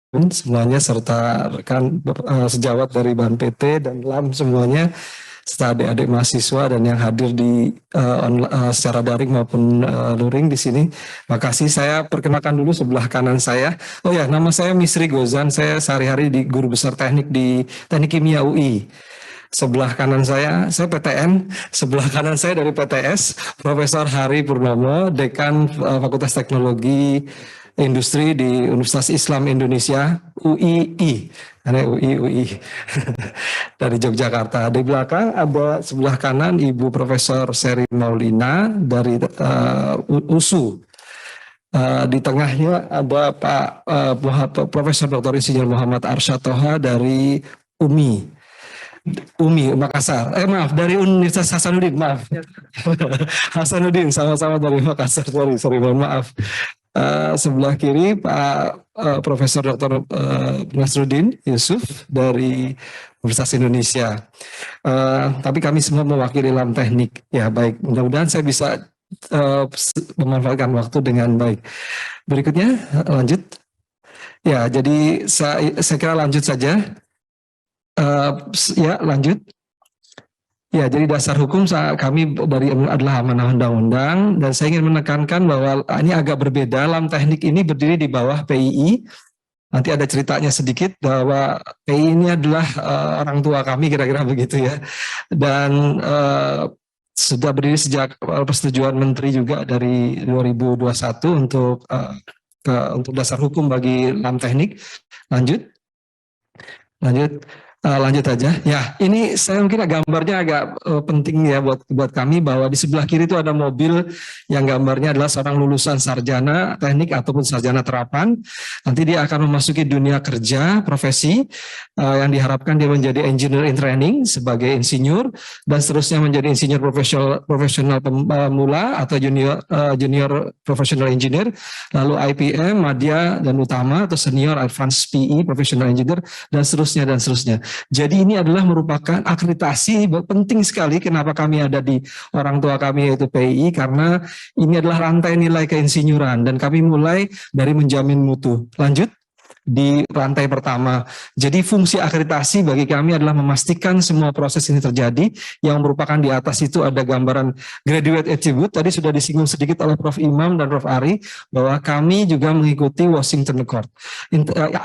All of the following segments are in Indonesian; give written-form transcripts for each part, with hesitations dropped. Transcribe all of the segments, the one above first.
semuanya serta rekan sejawat dari BAN PT dan LAM semuanya, serta adik-adik mahasiswa dan yang hadir di secara daring maupun luring di sini. Makasih. Saya perkenalkan dulu sebelah kanan saya. Oh ya, nama saya Misri Gozan. Saya sehari-hari di guru besar teknik di Teknik Kimia UI. Sebelah kanan saya PTN, sebelah kanan saya dari PTS, Profesor Hari Purnomo, Dekan Fakultas Teknologi Industri di Universitas Islam Indonesia, UII, karena UI dari Yogyakarta. Di belakang ada sebelah kanan Ibu Profesor Seri Maulina dari USU. Di tengahnya ada Pak Profesor Dr. Insinyur Muhammad Arsyad Toha dari UMI Makassar. Maaf, dari Universitas Hasanuddin, maaf. Hasanuddin, sama-sama dari Makassar. Sorry, mohon maaf. Sebelah kiri Pak Profesor Dr. Nasruddin Yusuf dari Universitas Indonesia. Tapi kami semua mewakili LAM Teknik. Ya baik, mudah-mudahan saya bisa memanfaatkan waktu dengan baik. Berikutnya lanjut. Ya, jadi saya kira lanjut saja. Ya, lanjut. Ya, jadi dasar hukum kami dari adalah amanah undang-undang, dan saya ingin menekankan bahwa ini agak berbeda. LAM Teknik ini berdiri di bawah PII. Nanti ada ceritanya sedikit bahwa PII ini adalah orang tua kami, kira-kira begitu ya. Dan sudah berdiri sejak persetujuan Menteri juga dari 2021 untuk dasar hukum bagi LAM Teknik. Lanjut. Lanjut aja. Ya, ini saya mungkin gambarnya agak penting ya buat kami, bahwa di sebelah kiri itu ada mobil yang gambarnya adalah seorang lulusan sarjana teknik ataupun sarjana terapan. Nanti dia akan memasuki dunia kerja profesi yang diharapkan dia menjadi engineer in training sebagai insinyur, dan seterusnya menjadi insinyur profesional pemula atau junior professional engineer, lalu IPM, madya dan utama atau senior advanced PE professional engineer, dan seterusnya. Jadi ini adalah merupakan akreditasi penting sekali. Kenapa kami ada di orang tua kami yaitu PII, karena ini adalah rantai nilai keinsinyuran dan kami mulai dari menjamin mutu. Lanjut. Di rantai pertama. Jadi fungsi akreditasi bagi kami adalah memastikan semua proses ini terjadi, yang merupakan di atas itu ada gambaran graduate attribute, tadi sudah disinggung sedikit oleh Prof. Imam dan Prof. Ari, bahwa kami juga mengikuti Washington Accord.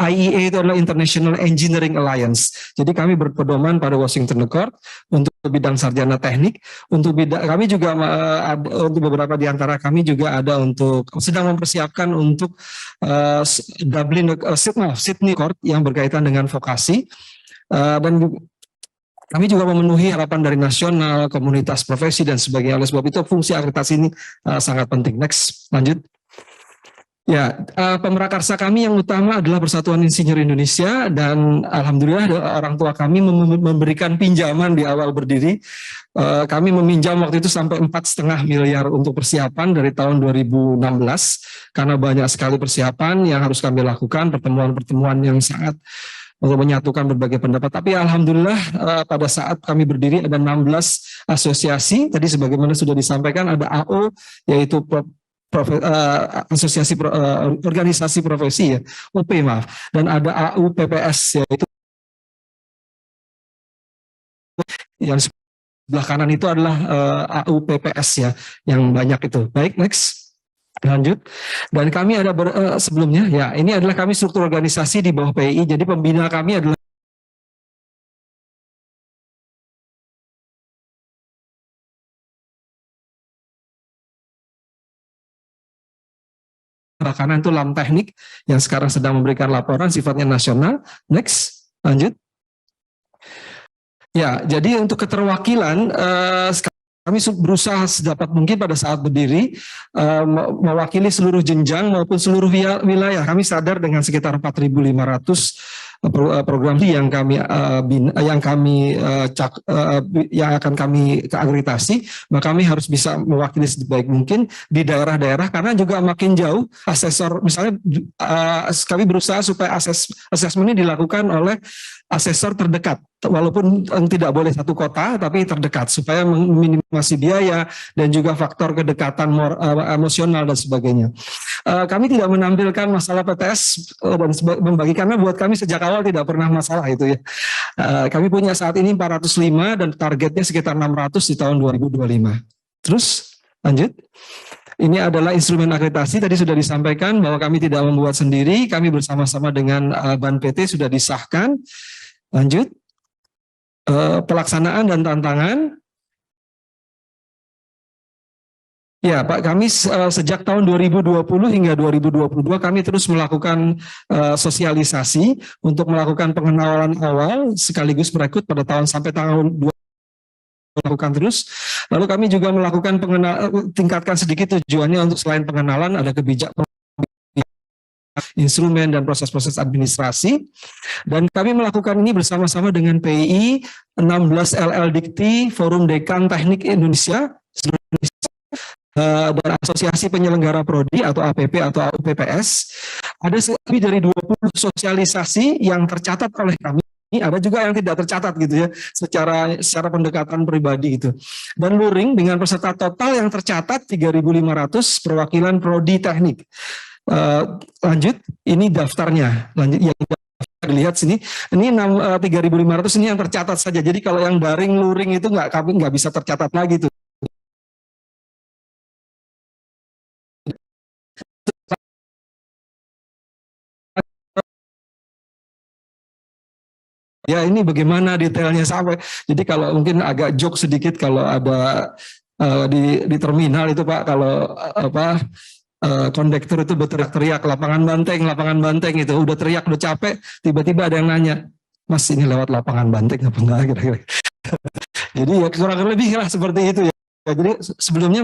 IEA itu adalah International Engineering Alliance, jadi kami berpedoman pada Washington Accord untuk bidang sarjana teknik. Untuk kami juga untuk beberapa di antara kami juga ada untuk sedang mempersiapkan untuk Sydney Accord yang berkaitan dengan vokasi, dan kami juga memenuhi harapan dari nasional, komunitas profesi dan sebagainya. Oleh sebab itu fungsi akreditasi ini sangat penting. Next, lanjut. Ya, pemrakarsa kami yang utama adalah Persatuan Insinyur Indonesia, dan alhamdulillah orang tua kami memberikan pinjaman di awal berdiri. Kami meminjam waktu itu sampai 4,5 miliar untuk persiapan dari tahun 2016, karena banyak sekali persiapan yang harus kami lakukan, pertemuan-pertemuan yang sangat untuk menyatukan berbagai pendapat. Tapi alhamdulillah pada saat kami berdiri ada 16 asosiasi. Tadi sebagaimana sudah disampaikan ada AO, yaitu asosiasi organisasi profesi ya, OP maaf, dan ada AU PPS, yaitu yang sebelah kanan itu adalah AU PPS ya, yang banyak itu. Baik, next. Lanjut. Dan kami ada sebelumnya ya, ini adalah kami struktur organisasi di bawah PII. Jadi pembina kami adalah kanan itu LAM Teknik yang sekarang sedang memberikan laporan sifatnya nasional. Next, lanjut. Ya, jadi untuk keterwakilan kami berusaha sedapat mungkin pada saat berdiri mewakili seluruh jenjang maupun seluruh wilayah. Kami sadar dengan sekitar 4.500 program yang akan kami akreditasi, maka kami harus bisa mewakili sebaik mungkin di daerah-daerah, karena juga makin jauh asesor, misalnya kami berusaha supaya asesmen ini dilakukan oleh asesor terdekat. walaupun tidak boleh satu kota tapi terdekat supaya meminimasi biaya dan juga faktor kedekatan emosional dan sebagainya. Kami tidak menampilkan masalah PTS dan karena buat kami sejak awal tidak pernah masalah itu ya. Kami punya saat ini 405 dan targetnya sekitar 600 di tahun 2025. Terus lanjut. Ini adalah instrumen akreditasi, tadi sudah disampaikan bahwa kami tidak membuat sendiri, kami bersama-sama dengan BAN PT sudah disahkan. Lanjut, pelaksanaan dan tantangan. Ya Pak, kami sejak tahun 2020 hingga 2022 kami terus melakukan sosialisasi untuk melakukan pengenalan awal sekaligus merekrut pada tahun sampai tahun 2022 lakukan terus. Lalu kami juga melakukan tingkatkan sedikit tujuannya untuk selain pengenalan ada kebijakan instrumen dan proses-proses administrasi. Dan kami melakukan ini bersama-sama dengan PII, 16 LL Dikti, Forum Dekan Teknik Indonesia, dan Asosiasi Penyelenggara Prodi atau APP atau AUPPS. Ada lebih dari 20 sosialisasi yang tercatat oleh kami. Ada juga yang tidak tercatat gitu ya, secara pendekatan pribadi itu. Dan luring dengan peserta total yang tercatat 3.500 perwakilan prodi teknik. Lanjut, ini daftarnya. Lanjut, yang dilihat sini, ini 3.500 ini yang tercatat saja. Jadi kalau yang daring luring itu kami nggak bisa tercatat lagi tuh. Ya ini bagaimana detailnya sampai. Jadi kalau mungkin agak joke sedikit kalau ada di terminal itu Pak, kalau kondektur itu berteriak-teriak lapangan banteng itu udah teriak udah capek, tiba-tiba ada yang nanya, Mas ini lewat lapangan banteng apa enggak kira-kira. Jadi ya kurang lebih lah seperti itu ya. Jadi sebelumnya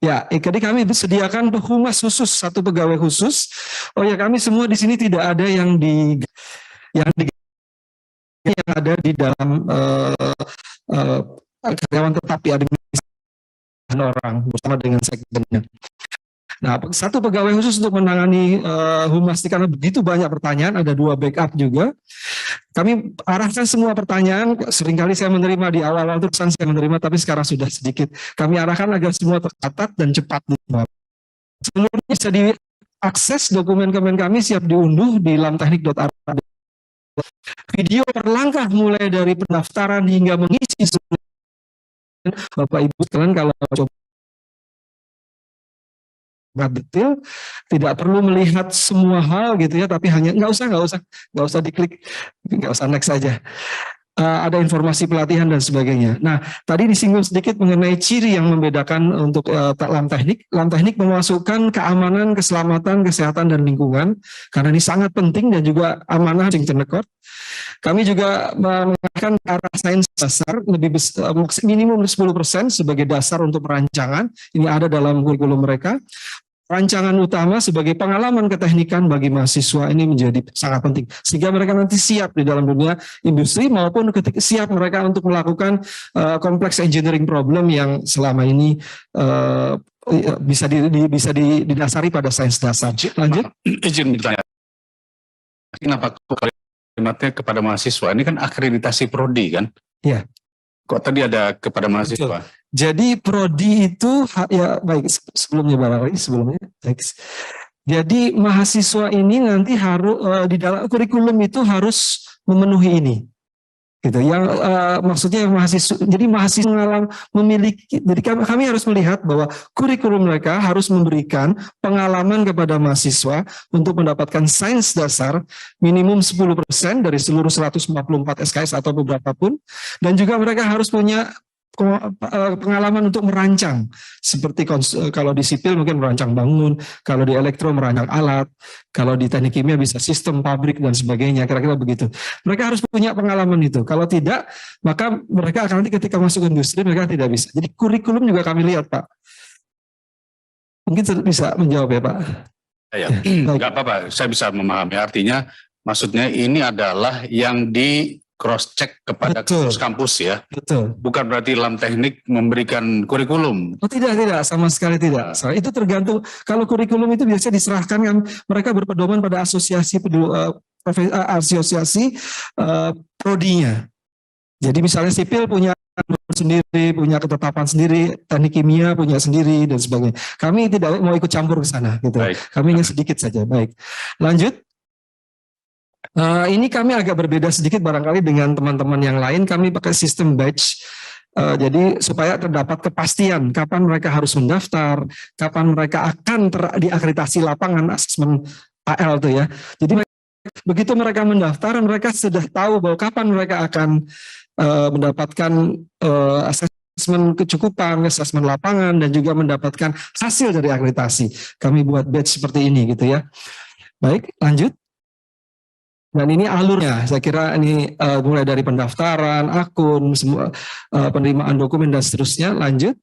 ya jadi kami disediakan humas khusus, satu pegawai khusus. Oh ya, kami semua di sini tidak ada yang ada di dalam karyawan tetap di administrasi orang bersama dengan sekjennya. Nah, satu pegawai khusus untuk menangani humas karena begitu banyak pertanyaan, ada 2 backup juga. Kami arahkan semua pertanyaan, seringkali saya menerima di awal-awal terusan saya menerima, tapi sekarang sudah sedikit. Kami arahkan agar semua tercatat dan cepat dijawab. Seluruhnya bisa diakses, dokumen kami siap diunduh di lamteknik.id. Video per langkah mulai dari pendaftaran hingga mengisi Bapak Ibu sekalian kalau coba detail, tidak perlu melihat semua hal gitu ya, tapi hanya nggak usah diklik, nggak usah next saja. Ada informasi pelatihan dan sebagainya. Nah, tadi disinggung sedikit mengenai ciri yang membedakan untuk Lamteknik. Lamteknik memasukkan keamanan, keselamatan, kesehatan dan lingkungan karena ini sangat penting dan juga amanah Cincenekor. Kami juga menggunakan arah sains dasar lebih minimum 10% sebagai dasar untuk perancangan. Ini ada dalam kurikulum mereka. Rancangan utama sebagai pengalaman keteknikan bagi mahasiswa ini menjadi sangat penting. Sehingga mereka nanti siap di dalam dunia industri maupun ketika siap mereka untuk melakukan kompleks engineering problem yang selama ini bisa didasari pada sains dasar. Lanjut. Izin bertanya. Kenapa kalimatnya kepada mahasiswa? Ini kan akreditasi prodi kan? Iya. Kok tadi ada kepada mahasiswa? Betul. Jadi prodi itu ya baik sebelumnya. Jadi mahasiswa ini nanti harus di dalam kurikulum itu harus memenuhi ini. Gitu. Yang maksudnya mahasiswa. Jadi mahasiswa memiliki. Jadi kami harus melihat bahwa kurikulum mereka harus memberikan pengalaman kepada mahasiswa untuk mendapatkan sains dasar minimum 10% dari seluruh 144 SKS atau beberapa pun, dan juga mereka harus punya pengalaman untuk merancang, seperti kalau di sipil mungkin merancang bangun, kalau di elektro merancang alat, kalau di teknik kimia bisa sistem pabrik dan sebagainya, kira-kira begitu. Mereka harus punya pengalaman itu. Kalau tidak, maka mereka akan nanti ketika masuk industri mereka tidak bisa. Jadi kurikulum juga kami lihat, Pak. Mungkin bisa menjawab ya, Pak. Ya, nggak apa-apa. Saya bisa memahami. Artinya, maksudnya ini adalah yang di cross check kepada kampus ya. Betul. Bukan berarti Lamteknik memberikan kurikulum. Oh tidak, sama sekali tidak. Itu tergantung. Kalau kurikulum itu biasanya diserahkan kan mereka berpedoman pada asosiasi asosiasi prodinya. Jadi misalnya sipil punya sendiri, punya ketetapan sendiri, teknik kimia punya sendiri dan sebagainya. Kami tidak mau ikut campur ke sana, gitu. Baik. Kami hanya sedikit saja. Baik, lanjut. Ini kami agak berbeda sedikit barangkali dengan teman-teman yang lain. Kami pakai sistem batch. Jadi supaya terdapat kepastian kapan mereka harus mendaftar, kapan mereka akan diakreditasi lapangan asesmen AL itu ya. Jadi begitu mereka mendaftar, mereka sudah tahu bahwa kapan mereka akan mendapatkan asesmen kecukupan, asesmen lapangan, dan juga mendapatkan hasil dari akreditasi. Kami buat batch seperti ini gitu ya. Baik, lanjut. Dan ini alurnya, saya kira ini mulai dari pendaftaran, akun, semua penerimaan dokumen dan seterusnya. Lanjut.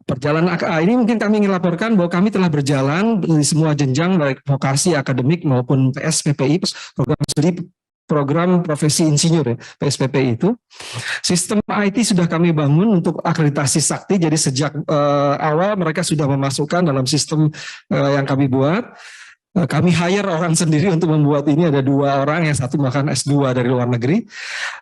Perjalanan ini mungkin kami ingin laporkan bahwa kami telah berjalan di semua jenjang baik vokasi, akademik maupun PSPPI, program studi program profesi insinyur ya, PSPPI itu. Sistem IT sudah kami bangun untuk akreditasi sakti, jadi sejak awal mereka sudah memasukkan dalam sistem yang kami buat. Kami hire orang sendiri untuk membuat ini, ada 2 orang, yang satu bahkan S2 dari luar negeri.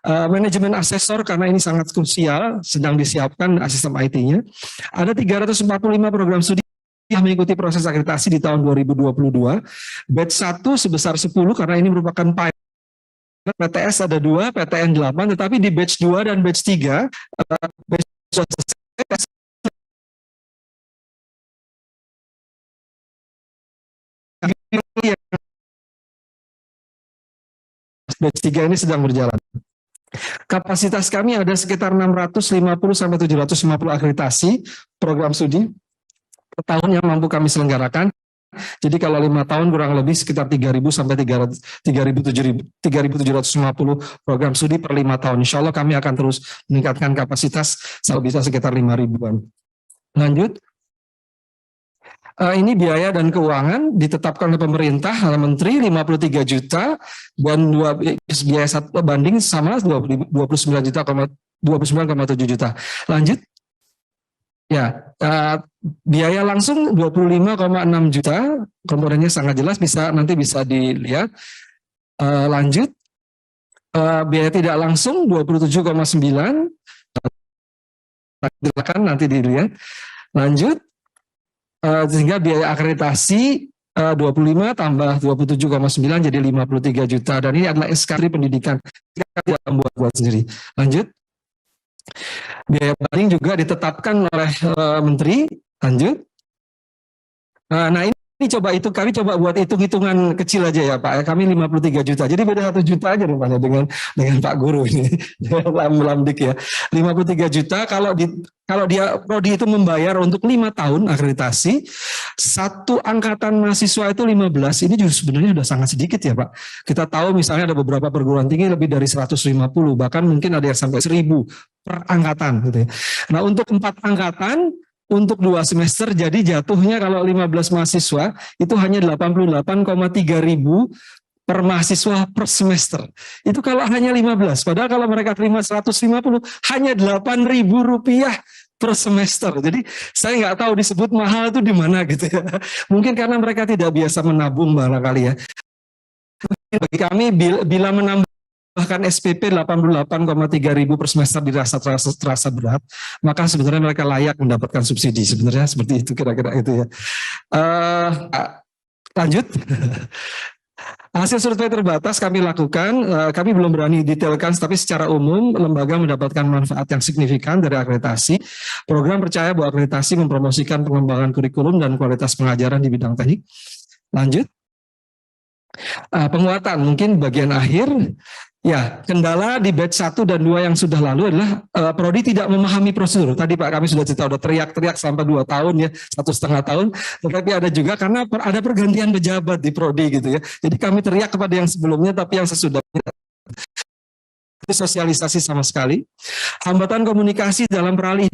Manajemen asesor karena ini sangat krusial, sedang disiapkan sistem IT-nya. Ada 345 program studi yang mengikuti proses akreditasi di tahun 2022. Batch 1 sebesar 10 karena ini merupakan pilot. PTS ada 2, PTN 8, tetapi di batch 2 dan batch 3, batch batch 3 ini sedang berjalan. Kapasitas kami ada sekitar 650 sampai 750 akreditasi program studi per tahun yang mampu kami selenggarakan. Jadi kalau 5 tahun kurang lebih sekitar 3.000 sampai 3.750 program studi per 5 tahun. Insya Allah kami akan terus meningkatkan kapasitas sampai bisa sekitar 5.000-an. Lanjut. Ini biaya dan keuangan ditetapkan oleh pemerintah, Menteri 53 juta dan biaya banding sama 29,7 juta. Lanjut. Ya, biaya langsung 25,6 juta, komponennya sangat jelas, nanti bisa dilihat. Lanjut. Biaya tidak langsung 27,9, silakan nanti dilihat. Lanjut. Sehingga biaya akreditasi 25 tambah 27,9 jadi 53 juta, dan ini adalah SK pendidikan, tidak membuat sendiri. Lanjut. Biaya banding juga ditetapkan oleh Menteri. Lanjut. Nah ini kami coba buat hitung-hitungan kecil aja ya Pak. Kami 53 juta. Jadi beda 1 juta aja rupanya dengan Pak Guru ini. Lamdik ya. 53 juta kalau dia prodi itu membayar untuk 5 tahun akreditasi, 1 angkatan mahasiswa itu 15, ini juga sebenarnya sudah sangat sedikit ya Pak. Kita tahu misalnya ada beberapa perguruan tinggi lebih dari 150, bahkan mungkin ada yang sampai 1.000 per angkatan gitu ya. Nah untuk 4 angkatan, untuk 2 semester, jadi jatuhnya kalau 15 mahasiswa itu hanya 88,3 ribu per mahasiswa per semester. Itu kalau hanya 15, padahal kalau mereka terima 150 hanya 8.000 rupiah per semester. Jadi saya nggak tahu disebut mahal itu di mana gitu ya. Mungkin karena mereka tidak biasa menabung barangkali ya. Bagi kami bila menambah bahkan SPP 88,3 ribu per semester terasa berat, maka sebenarnya mereka layak mendapatkan subsidi. Sebenarnya seperti itu kira-kira itu ya. Lanjut. Hasil survei terbatas kami lakukan, kami belum berani detailkan, tapi secara umum lembaga mendapatkan manfaat yang signifikan dari akreditasi. Program percaya bahwa akreditasi mempromosikan pengembangan kurikulum dan kualitas pengajaran di bidang teknik. Lanjut. Penguatan, mungkin bagian akhir. Ya, kendala di batch 1 dan 2 yang sudah lalu adalah Prodi tidak memahami prosedur. Tadi Pak kami sudah cerita, udah teriak-teriak sampai 2 tahun ya, 1,5 tahun. Tetapi ada juga karena ada pergantian pejabat di Prodi gitu ya. Jadi kami teriak kepada yang sebelumnya, tapi yang sesudahnya sosialisasi sama sekali. Hambatan komunikasi dalam peralihan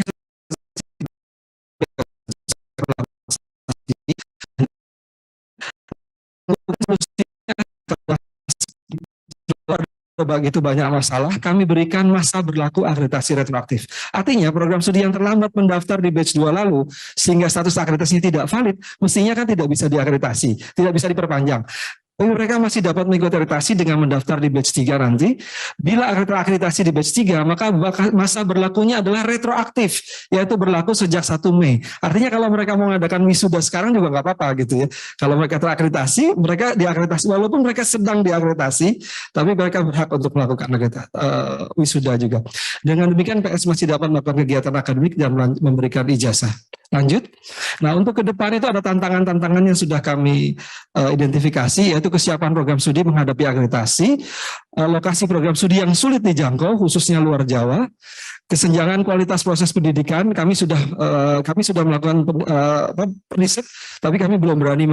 begitu banyak masalah, kami berikan masa berlaku akreditasi retroaktif. Artinya program studi yang terlambat mendaftar di batch 2 lalu, sehingga status akreditasinya tidak valid, mestinya kan tidak bisa diakreditasi, tidak bisa diperpanjang. Tapi mereka masih dapat mengikuti akreditasi dengan mendaftar di batch 3 nanti. Bila akreditasi di batch 3, maka masa berlakunya adalah retroaktif, yaitu berlaku sejak 1 Mei. Artinya kalau mereka mau mengadakan wisuda sekarang juga nggak apa-apa gitu ya. Kalau mereka terakreditasi, mereka diakreditasi, walaupun mereka sedang diakreditasi, tapi mereka berhak untuk melakukan wisuda juga. Dengan demikian PS masih dapat melakukan kegiatan akademik dan memberikan ijazah. Lanjut. Nah, untuk ke depan itu ada tantangan-tantangan yang sudah kami identifikasi, yaitu kesiapan program studi menghadapi akreditasi, lokasi program studi yang sulit dijangkau, khususnya luar Jawa, kesenjangan kualitas proses pendidikan. Kami sudah melakukan riset, tapi kami belum berani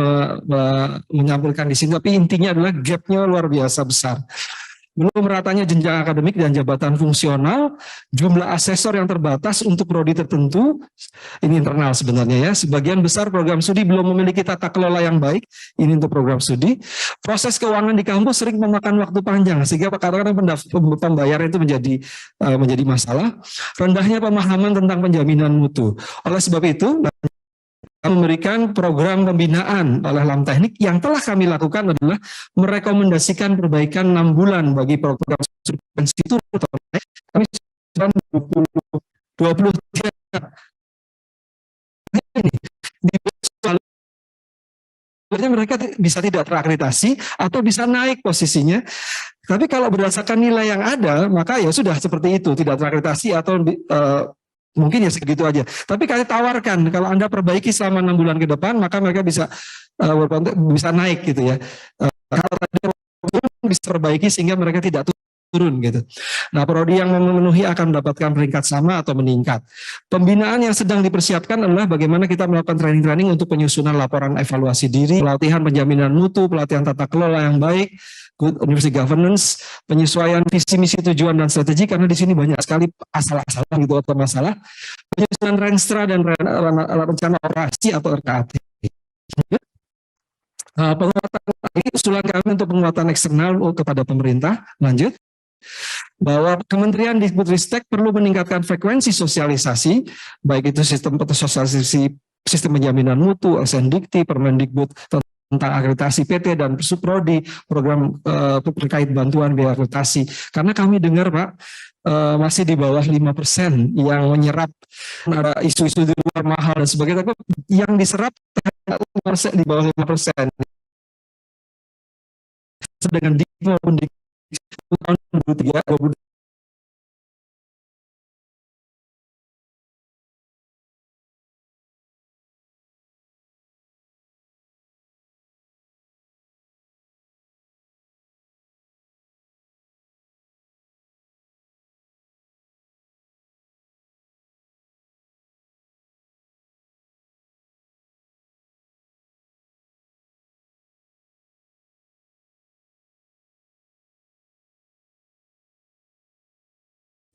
menyampaikan di sini. Tapi intinya adalah gapnya luar biasa besar. Belum meratanya jenjang akademik dan jabatan fungsional, jumlah asesor yang terbatas untuk prodi tertentu, ini internal sebenarnya ya. Sebagian besar program studi belum memiliki tata kelola yang baik, ini untuk program studi. Proses keuangan di kampus sering memakan waktu panjang, sehingga kadang-kadang pembayaran itu menjadi masalah. Rendahnya pemahaman tentang penjaminan mutu. Oleh sebab itu, memberikan program pembinaan oleh LAM Teknik. Yang telah kami lakukan adalah merekomendasikan perbaikan 6 bulan bagi program itu. Kami sudah 23 ini mereka bisa tidak terakreditasi atau bisa naik posisinya. Tapi kalau berdasarkan nilai yang ada, maka ya sudah seperti itu, tidak terakreditasi atau mungkin ya segitu aja. Tapi kami tawarkan kalau Anda perbaiki selama 6 bulan ke depan, maka mereka bisa naik gitu ya. Kalau tadi bisa perbaiki sehingga mereka tidak turun gitu. Nah, prodi yang memenuhi akan mendapatkan peringkat sama atau meningkat. Pembinaan yang sedang dipersiapkan adalah bagaimana kita melakukan training-training untuk penyusunan laporan evaluasi diri, pelatihan penjaminan mutu, pelatihan tata kelola yang baik, good university governance, penyesuaian visi misi tujuan dan strategi, karena di sini banyak sekali asal-asalan gitu atau masalah, penyusunan renstra dan rencana operasi atau RKAT. Penguatan ini usulan kami untuk penguatan eksternal kepada pemerintah. Lanjut. Bahwa Kementerian Dikbudristek perlu meningkatkan frekuensi sosialisasi, baik itu sistem sosialisasi sistem penjaminan mutu, SNDikti, Permendikbud tentang akreditasi PT dan Suprodi, program terkait bantuan biaya akreditasi. Karena kami dengar Pak, masih di bawah 5% yang menyerap, ada isu-isu di luar mahal dan sebagainya, tapi yang diserap di bawah 5%. Dengan DIK maupun DIK tahun 2023,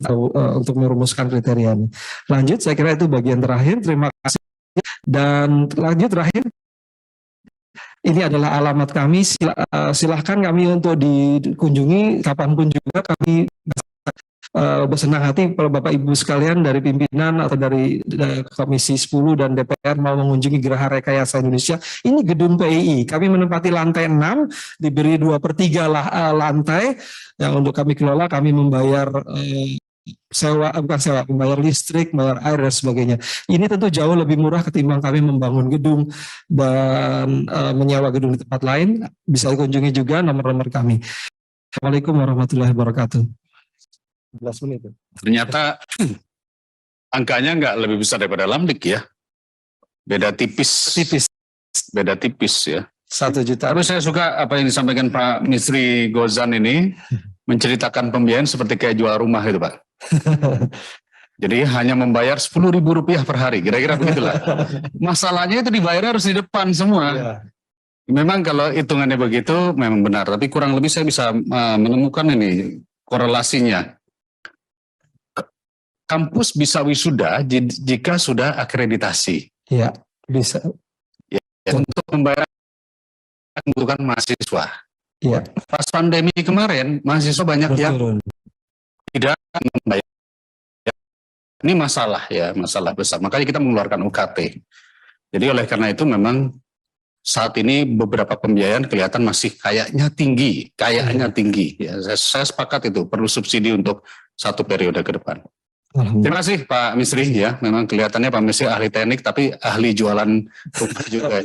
untuk merumuskan kriteria ini. Lanjut, saya kira itu bagian terakhir. Terima kasih. Dan lanjut terakhir, ini adalah alamat kami. Silahkan kami untuk dikunjungi kapanpun juga. Kami bersenang hati kalau Bapak Ibu sekalian dari pimpinan atau dari Komisi 10 dan DPR mau mengunjungi Geraha Rekayasa Indonesia. Ini gedung PII. Kami menempati lantai 6, diberi 2/3 lantai yang untuk kami kelola. Kami membayar membayar listrik, membayar air dan sebagainya. Ini tentu jauh lebih murah ketimbang kami membangun gedung dan menyewa gedung di tempat lain. Bisa dikunjungi juga nomor-nomor kami. Assalamualaikum warahmatullahi wabarakatuh. 11 menit. Ternyata angkanya nggak lebih besar daripada Lamdik ya. Beda tipis. Beda tipis ya. 1 juta. Tapi saya suka apa yang disampaikan Pak Misri Gozan ini, menceritakan pembiayaan seperti kayak jual rumah gitu Pak. Jadi hanya membayar Rp10.000 per hari, kira-kira begitulah. Masalahnya itu dibayar harus di depan semua. Ya. Memang kalau hitungannya begitu memang benar, tapi kurang lebih saya bisa menemukan ini korelasinya. Kampus bisa wisuda jika sudah akreditasi. Iya, bisa. Ya, untuk membayar kebutuhan mahasiswa. Iya. Pas pandemi kemarin, mahasiswa banyak yang tidak membayar. Ini masalah ya, masalah besar. Makanya kita mengeluarkan UKT. Jadi oleh karena itu memang saat ini beberapa pembiayaan kelihatan masih kayaknya tinggi. Ya, saya sepakat itu perlu subsidi untuk 1 periode ke depan. Terima kasih Pak Misri ya. Memang kelihatannya Pak Misri ahli teknik tapi ahli jualan rumah juga.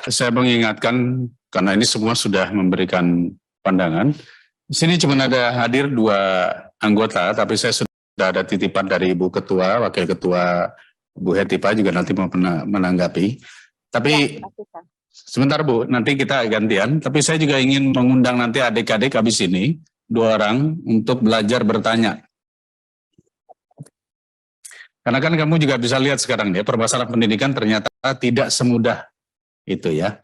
Saya mengingatkan karena ini semua sudah memberikan pandangan. Di sini cuma ada hadir 2 anggota, tapi saya sudah ada titipan dari Ibu Ketua, Wakil Ketua Bu Hetipa juga nanti mau menanggapi. Tapi sebentar Bu, nanti kita gantian. Tapi saya juga ingin mengundang nanti adik-adik habis ini 2 orang untuk belajar bertanya. Karena kan kamu juga bisa lihat sekarang ya, permasalahan pendidikan ternyata tidak semudah itu ya.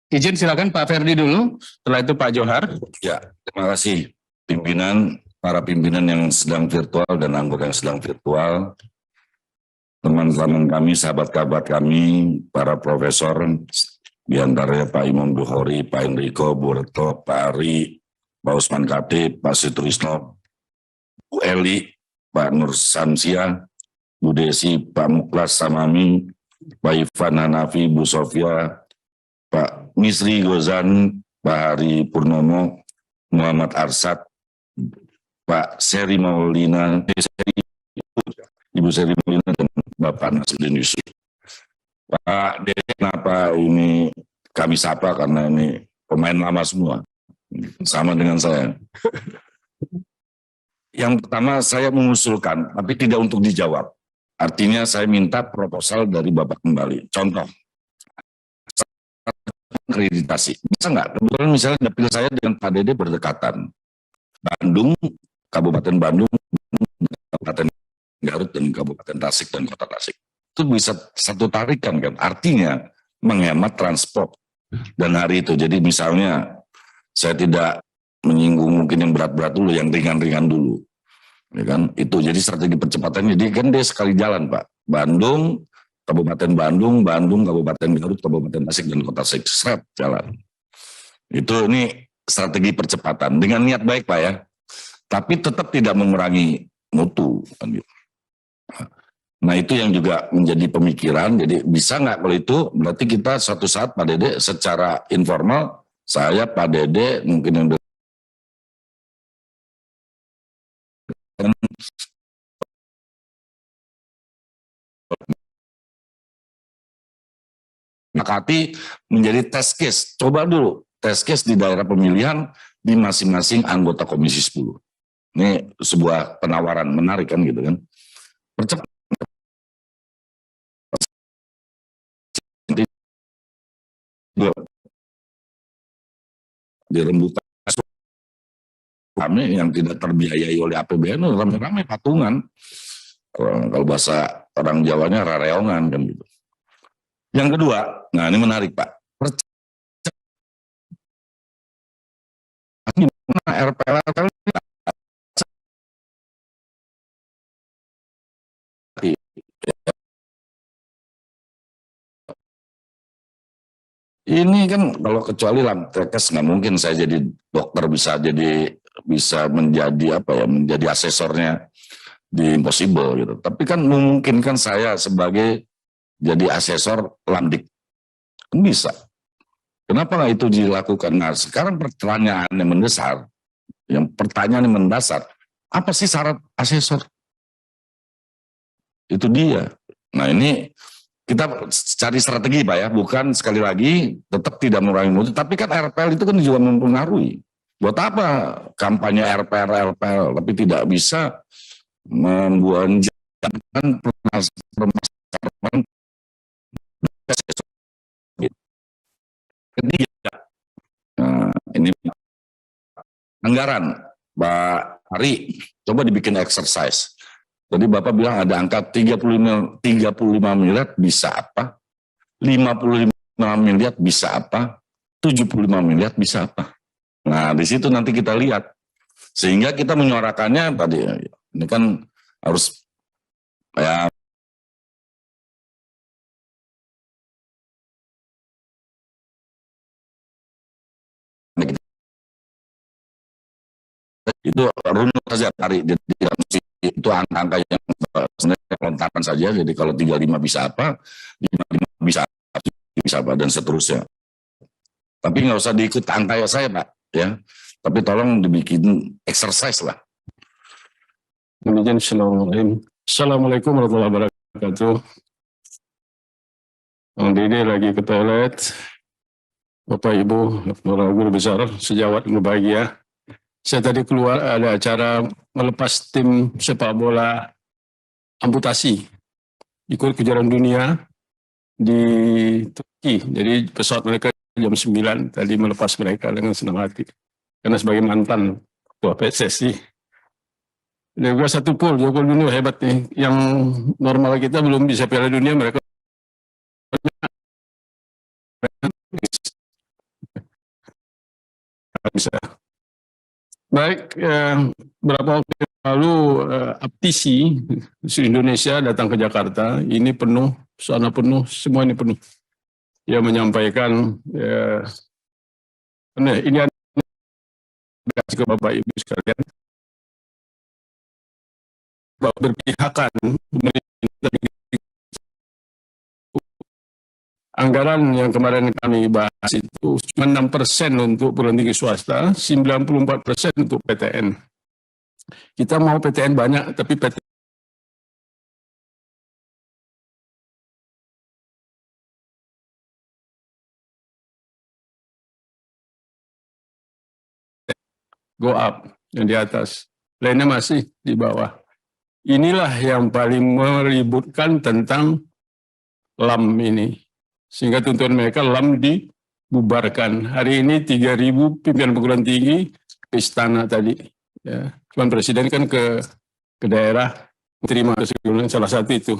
Izin silakan Pak Ferdi dulu, setelah itu Pak Johar. Ya, terima kasih pimpinan, para pimpinan yang sedang virtual dan anggota yang sedang virtual, teman-teman kami, sahabat-sahabat kami, para profesor, di antaranya Pak Imam Bukhari, Pak Enrico, Bu Reto, Pak Ari, Pak Usman Khatib, Pak Sutrisno, Bu Eli, Pak Nur Samsia, Bu Desi, Pak Muklas Samami, Pak Ivan Hanafi, Bu Sofia, Pak Misri Gozan, Pak Hari Purnomo, Muhammad Arsad, Pak Seri Maulina, Ibu Seri Maulina, dan Bapak Nasruddin Yusuf. Pak Dede, kenapa ini kami sapa karena ini pemain lama semua, sama dengan saya. Yang pertama saya mengusulkan, tapi tidak untuk dijawab. Artinya saya minta proposal dari Bapak kembali. Contoh, akreditasi. Bisa nggak? Kebetulan misalnya dapil saya dengan Pak Dede berdekatan. Bandung, Kabupaten Bandung, Kabupaten Garut, dan Kabupaten Tasik, dan Kota Tasik. Itu bisa satu tarikan kan. Artinya menghemat transport. Dan hari itu, jadi misalnya saya tidak menyinggung mungkin yang berat-berat dulu, yang ringan-ringan dulu. Ya kan, itu jadi strategi percepatan. Jadi kan dia sekali jalan Pak. Bandung, Kabupaten Bandung, Kabupaten Garut, Kabupaten Tasik, dan Kota Tasik, seret jalan. Itu ini strategi percepatan dengan niat baik Pak ya. Tapi tetap tidak mengurangi mutu. Nah itu yang juga menjadi pemikiran. Jadi bisa nggak kalau itu berarti kita suatu saat Pak Dede secara informal, saya Pak Dede mungkin yang Makati menjadi test case. Coba dulu test case di daerah pemilihan di masing-masing anggota Komisi 10. Ini sebuah penawaran menarik kan gitu kan. Percepat. Di rembukan kami yang tidak terbiayai oleh APBN ramai-ramai patungan. Kalau bahasa orang Jawanya rareongan kan gitu. Yang kedua, nah ini menarik Pak. RPL ini kan kalau kecuali Lamtekes nggak mungkin saya jadi dokter bisa menjadi apa ya, menjadi asesornya di Impossible gitu. Tapi kan memungkinkan saya sebagai jadi asesor Lamdik kan bisa. Kenapa nggak itu dilakukan? Nah sekarang pertanyaan yang mendasar, apa sih syarat asesor? Itu dia. Nah ini kita cari strategi Pak ya, bukan sekali lagi tetap tidak mengurangi mutu, tapi kan RPL itu kan juga mempengaruhi. Buat apa kampanye RPL, tapi tidak bisa membuat permasalahan ketiga. Nah, ini anggaran Pak Ari, coba dibikin exercise. Jadi Bapak bilang ada angka 35 miliar bisa apa? 55 miliar bisa apa? 75 miliar bisa apa? Nah, di situ nanti kita lihat. Sehingga kita menyuarakannya tadi, ini kan harus ya itu runut saja tarik. Jadi itu angka-angka yang sebenarnya lontaran saja. Jadi kalau 35 bisa apa, 55 bisa apa, dan seterusnya. Tapi nggak usah diikut kayak saya Pak, ya. Tapi tolong dibikin exercise lah. Demikian, Assalamualaikum warahmatullahi wabarakatuh. Bang Dede lagi ke toilet. Bapak Ibu, para guru besar, sejawat berbahagia. Saya tadi keluar ada acara melepas tim sepak bola amputasi. Ikut kejuaraan dunia di Turki. Jadi pesawat mereka jam 9 tadi melepas mereka dengan senang hati. Karena sebagai mantan ketua PSSI. Dia juga satu pool, Joko Dunia hebat nih. Yang normal kita belum bisa Piala Dunia, mereka bisa. Baik, berapa waktu yang lalu Aptisi Indonesia datang ke Jakarta, ini penuh, sana penuh, semua ini penuh. Dia menyampaikan, ini ada ke Bapak Ibu sekalian, bahwa berpihakan anggaran yang kemarin kami bahas itu cuma 6% untuk perguruan tinggi swasta, 94% untuk PTN. Kita mau PTN banyak, tapi PTN go up, yang di atas. Lainnya masih di bawah. Inilah yang paling meributkan tentang LAM ini. Sehingga tuntutan mereka LAM dibubarkan. Hari ini 3.000 pimpinan perguruan tinggi ke istana tadi. Ya. Cuman Presiden kan ke daerah terima salah satu itu.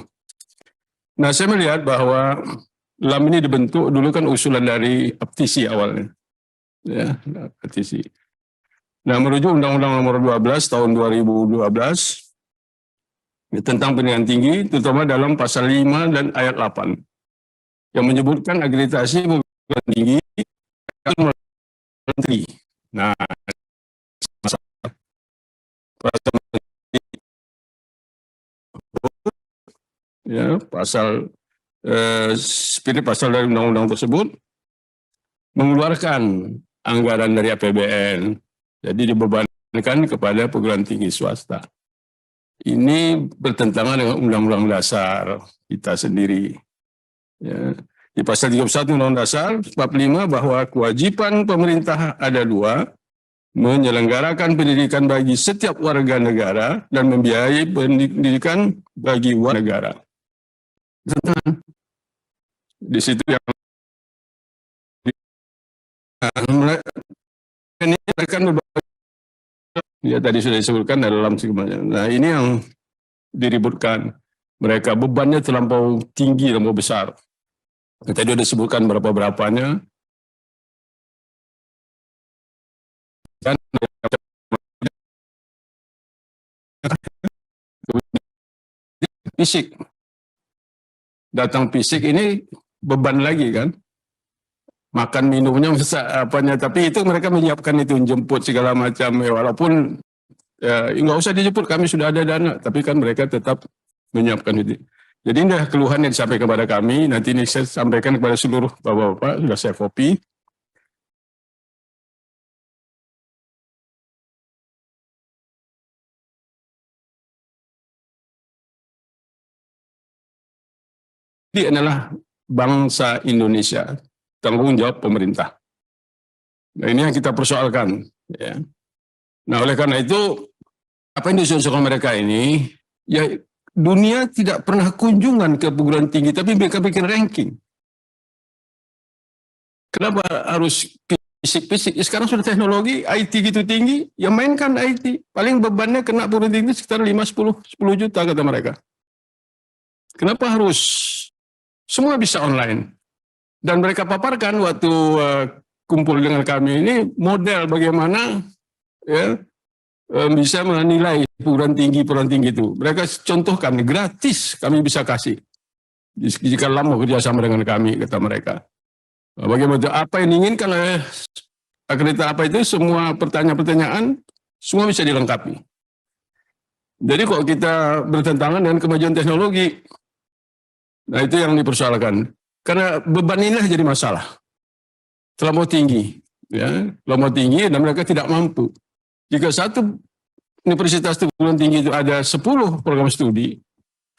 Nah, saya melihat bahwa LAM ini dibentuk dulu kan usulan dari Aptisi awalnya. Ya, Aptisi. Nah, merujuk Undang-Undang Nomor 12 Tahun 2012 tentang pendidikan tinggi, terutama dalam pasal 5 dan ayat 8 yang menyebutkan akreditasi perguruan tinggi menteri. Nah, pasal dari undang-undang tersebut mengeluarkan anggaran dari APBN, jadi dibebankan kepada perguruan tinggi swasta. Ini bertentangan dengan Undang-Undang Dasar kita sendiri. Ya. Di pasal 31 Undang-Undang Dasar, bab 5 bahwa kewajiban pemerintah ada dua, menyelenggarakan pendidikan bagi setiap warga negara dan membiayai pendidikan bagi warga negara. Di situ yang ini akan ya tadi sudah disebutkan dalam semuanya. Nah, ini yang diributkan. Mereka bebannya terlampau tinggi, terlampau besar. Tadi sudah disebutkan berapa-berapanya. Dan fisik. Datang fisik ini beban lagi kan. Makan minumnya apanya, tapi itu mereka menyiapkan itu, jemput segala macam, walaupun nggak usah dijemput, kami sudah ada dana, tapi kan mereka tetap menyiapkan itu. Jadi ini keluhan yang disampaikan kepada kami, nanti ini saya sampaikan kepada seluruh bapak-bapak, sudah saya copy. Ini adalah bangsa Indonesia, tanggung jawab pemerintah. Nah, ini yang kita persoalkan. Ya. Nah, oleh karena itu, apa yang diusulkan mereka ini, ya dunia tidak pernah kunjungan ke perguruan tinggi, tapi mereka bikin ranking. Kenapa harus fisik-fisik? Sekarang sudah teknologi, IT gitu tinggi, ya mainkan IT. Paling bebannya kena perguruan tinggi sekitar 5-10 juta kata mereka. Kenapa harus? Semua bisa online. Dan mereka paparkan waktu kumpul dengan kami ini model bagaimana ya bisa menilai perguruan tinggi itu. Mereka contohkan gratis kami bisa kasih jika lama kerjasama dengan kami, kata mereka. Bagaimana apa yang diinginkan oleh akreditasi apa itu, semua pertanyaan-pertanyaan semua bisa dilengkapi. Jadi kok kita bertentangan dengan kemajuan teknologi, nah itu yang dipersoalkan. Karena beban inilah jadi masalah. terlampau tinggi, ya, terlampau tinggi dan mereka tidak mampu. Jika satu universitas perguruan tinggi itu ada 10 program studi,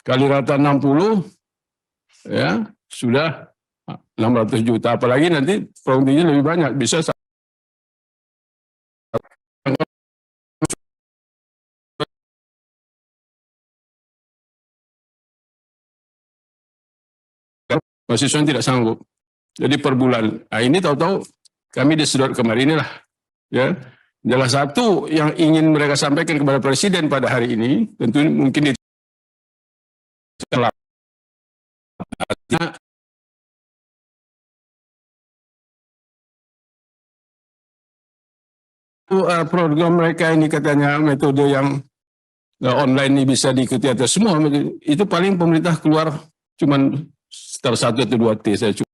kali rata 60, ya, sudah 600 juta. Apalagi nanti program tinggi lebih banyak, bisa mahasiswa yang tidak sanggup. Jadi per bulan. Nah, ini tahu-tahu kami disedot kemarin inilah, ya. Salah satu yang ingin mereka sampaikan kepada Presiden pada hari ini, tentu mungkin itu program mereka ini katanya metode yang online ini bisa diikuti atas semua. Itu paling pemerintah keluar cuman sekitar 1 atau 2 T saya cuma.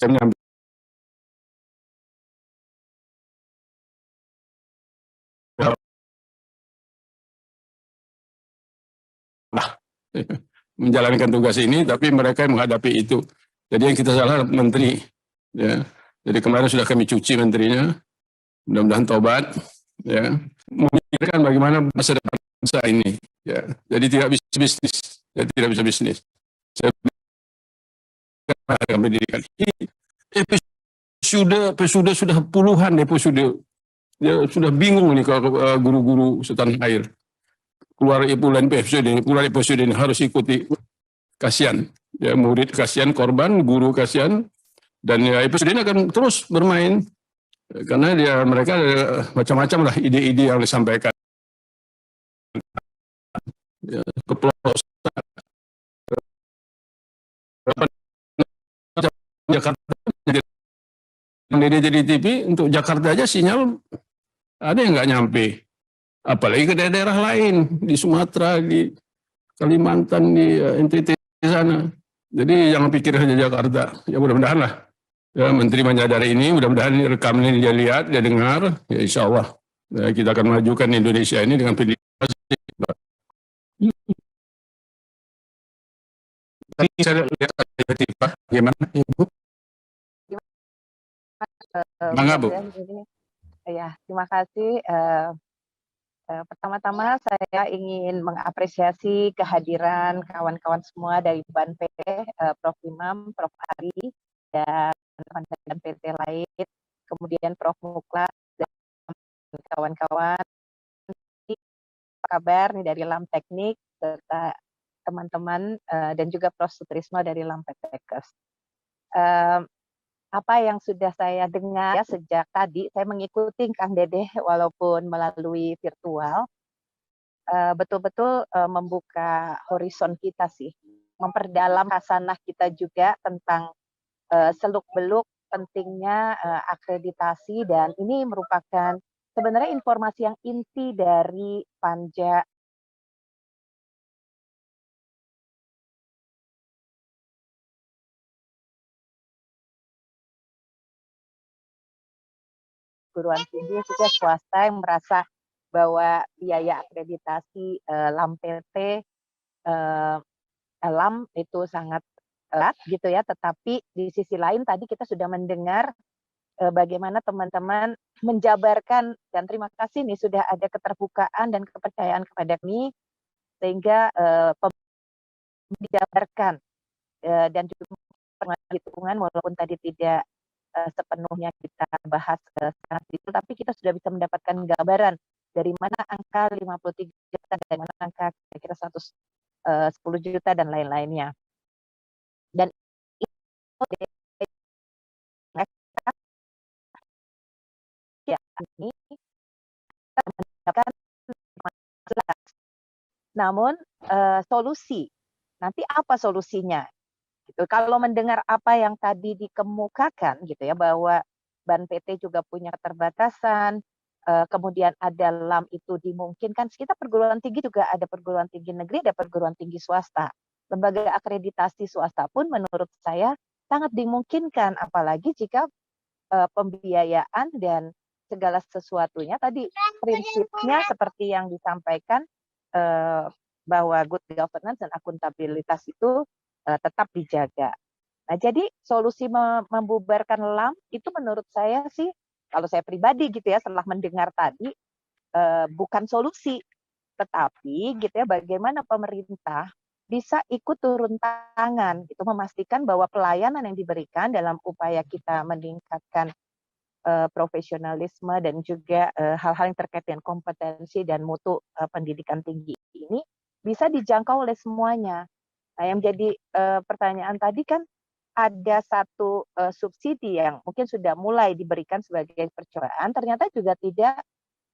Saya mengambil menjalankan tugas ini, tapi mereka yang menghadapi itu. Jadi yang kita salah menteri, ya. Jadi kemarin sudah kami cuci menterinya, mudah-mudahan tobat, ya. Memikirkan bagaimana masa depan bangsa ini, ya. Jadi tidak bisa bisnis, ya, tidak bisa bisnis. Saya pendidikan ini episode sudah puluhan episode, ya, sudah bingung nih kalau guru-guru setanah air. Keluar puluhan episode ini harus ikuti, kasihan, ya, murid kasihan, korban, guru kasihan, dan ya episode ini akan terus bermain karena mereka macam-macam lah ide-ide yang disampaikan, ya, kepelosok Jakarta jadi TV untuk Jakarta aja sinyal ada yang nggak nyampe, apalagi ke daerah lain di Sumatera, di Kalimantan, di NTT sana. Jadi jangan pikir hanya Jakarta. Ya mudah-mudahan lah, ya, Menteri menyadari ini, mudah-mudahan rekam ini dia lihat, dia dengar, ya insya Allah, ya, kita akan majukan Indonesia ini dengan pendidikan. Tadi saya lihat bagaimana Ibu? Bangga, Bu. Ya, terima kasih. Pertama-tama saya ingin mengapresiasi kehadiran kawan-kawan semua dari BAN PT, Prof. Imam, Prof. Ari, dan teman-teman PT lain, kemudian Prof. Muklas, dan kawan-kawan. Apa kabar nih dari LAM Teknik, serta teman-teman, dan juga Prof. Sutrisno dari LAM Petekes. Apa yang sudah saya dengar ya, sejak tadi, saya mengikuti Kang Dedeh walaupun melalui virtual, betul-betul membuka horizon kita sih, memperdalam hasanah kita juga tentang seluk-beluk pentingnya akreditasi, dan ini merupakan sebenarnya informasi yang inti dari Panja perguruan tinggi juga swasta yang merasa bahwa biaya akreditasi LAM PT, LAM itu sangat erat gitu ya, tetapi di sisi lain tadi kita sudah mendengar bagaimana teman-teman menjabarkan, dan terima kasih nih sudah ada keterbukaan dan kepercayaan kepada kami sehingga dijabarkan dan juga hitungan walaupun tadi tidak sepenuhnya kita bahas saat itu, tapi kita sudah bisa mendapatkan gambaran dari mana angka 53 juta, dari mana angka kira-kira 110 juta dan lain-lainnya. Dan ini kita mendapatkan namun solusi, nanti apa solusinya? Gitu. Kalau mendengar apa yang tadi dikemukakan gitu ya, bahwa BAN PT juga punya keterbatasan, kemudian ada LAM itu dimungkinkan, kita perguruan tinggi juga ada perguruan tinggi negeri, ada perguruan tinggi swasta. Lembaga akreditasi swasta pun menurut saya sangat dimungkinkan, apalagi jika pembiayaan dan segala sesuatunya tadi prinsipnya seperti yang disampaikan bahwa good governance dan akuntabilitas itu tetap dijaga. Nah, jadi solusi membubarkan LAM itu menurut saya sih, kalau saya pribadi gitu ya, setelah mendengar tadi, bukan solusi, tetapi gitu ya, bagaimana pemerintah bisa ikut turun tangan, gitu, memastikan bahwa pelayanan yang diberikan dalam upaya kita meningkatkan profesionalisme dan juga hal-hal yang terkait dengan kompetensi dan mutu pendidikan tinggi ini bisa dijangkau oleh semuanya. Nah, yang jadi pertanyaan tadi kan ada satu subsidi yang mungkin sudah mulai diberikan sebagai percobaan, ternyata juga tidak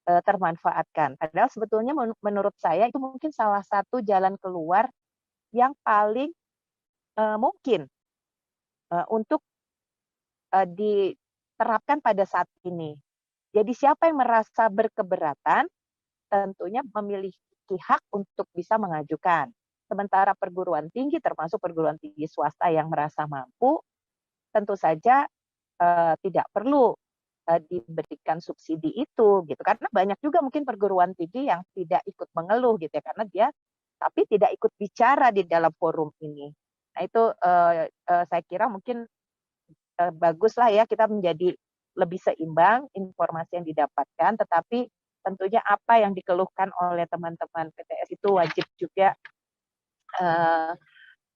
termanfaatkan. Padahal sebetulnya menurut saya itu mungkin salah satu jalan keluar yang paling mungkin untuk diterapkan pada saat ini. Jadi siapa yang merasa berkeberatan tentunya memiliki hak untuk bisa mengajukan. Sementara perguruan tinggi, termasuk perguruan tinggi swasta yang merasa mampu, tentu saja tidak perlu diberikan subsidi itu, gitu. Karena banyak juga mungkin perguruan tinggi yang tidak ikut mengeluh, gitu ya, karena dia tapi tidak ikut bicara di dalam forum ini. Nah itu saya kira mungkin baguslah ya kita menjadi lebih seimbang informasi yang didapatkan, tetapi tentunya apa yang dikeluhkan oleh teman-teman PTS itu wajib juga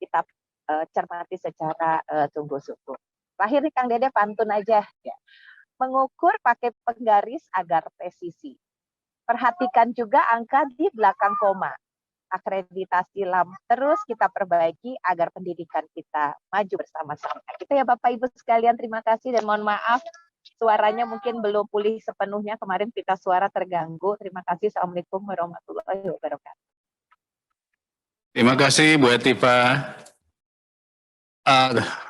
kita cermati secara sungguh-sungguh. Terakhir nih Kang Dede pantun aja ya. Mengukur pakai penggaris agar presisi. Perhatikan juga angka di belakang koma. Akreditasi LAM terus kita perbaiki agar pendidikan kita maju bersama-sama. Gitu ya Bapak Ibu sekalian, terima kasih dan mohon maaf suaranya mungkin belum pulih sepenuhnya, kemarin pita suara terganggu. Terima kasih. Assalamualaikum warahmatullahi wabarakatuh. Terima kasih Bu Etipa.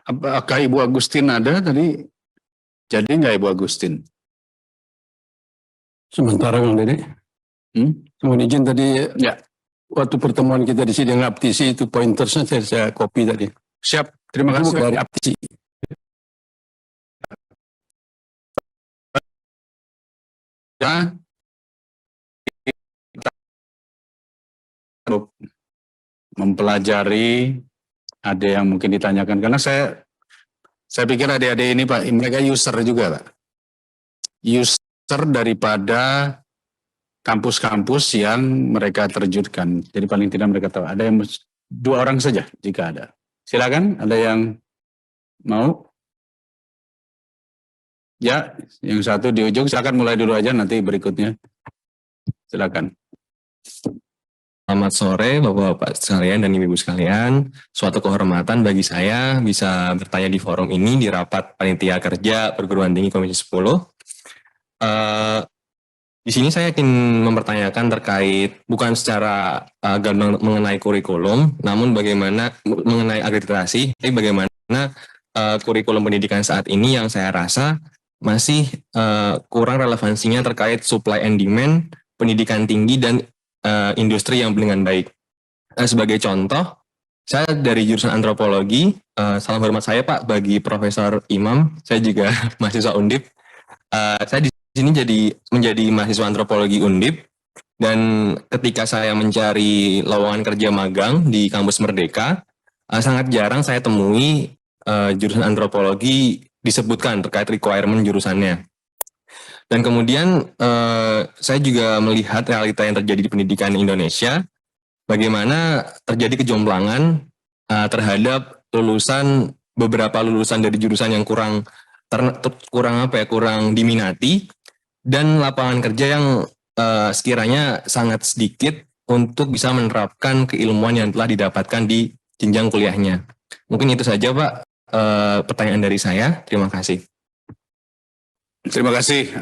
Apakah Ibu Agustin ada tadi? Jadi nggak Ibu Agustin? Sementara Kang Dede. Mohon izin tadi Ya, waktu pertemuan kita di sidang Aptisi itu pointersnya saya copy tadi. siap. Terima Itu kasih. dari Aptisi. Ya, kita mempelajari, ada yang mungkin ditanyakan karena saya pikir adik-adik ini Pak, mereka user juga Pak. User daripada kampus-kampus yang mereka terjunkan. Jadi paling tidak mereka tahu. Ada yang 2 orang saja jika ada. Silakan, ada yang mau? Ya, yang satu di ujung. Silakan mulai dulu aja, nanti berikutnya. Silakan. Selamat sore Bapak-Bapak sekalian dan Ibu-Ibu sekalian. Suatu kehormatan bagi saya bisa bertanya di forum ini di rapat panitia kerja perguruan tinggi Komisi 10. Di sini saya ingin mempertanyakan terkait bukan secara mengenai kurikulum, namun bagaimana mengenai akreditasi, tapi bagaimana kurikulum pendidikan saat ini yang saya rasa masih kurang relevansinya terkait supply and demand pendidikan tinggi dan industri yang dengan baik. Sebagai contoh, saya dari jurusan antropologi, salam hormat saya Pak bagi Profesor Imam, saya juga mahasiswa Undip. Saya di sini menjadi mahasiswa antropologi Undip, dan ketika saya mencari lowongan kerja magang di kampus Merdeka, sangat jarang saya temui jurusan antropologi disebutkan terkait requirement jurusannya. Dan kemudian saya juga melihat realita yang terjadi di pendidikan Indonesia, bagaimana terjadi kejomplangan terhadap beberapa lulusan dari jurusan yang kurang diminati, dan lapangan kerja yang sekiranya sangat sedikit untuk bisa menerapkan keilmuan yang telah didapatkan di jenjang kuliahnya. Mungkin itu saja Pak pertanyaan dari saya. Terima kasih. Terima kasih.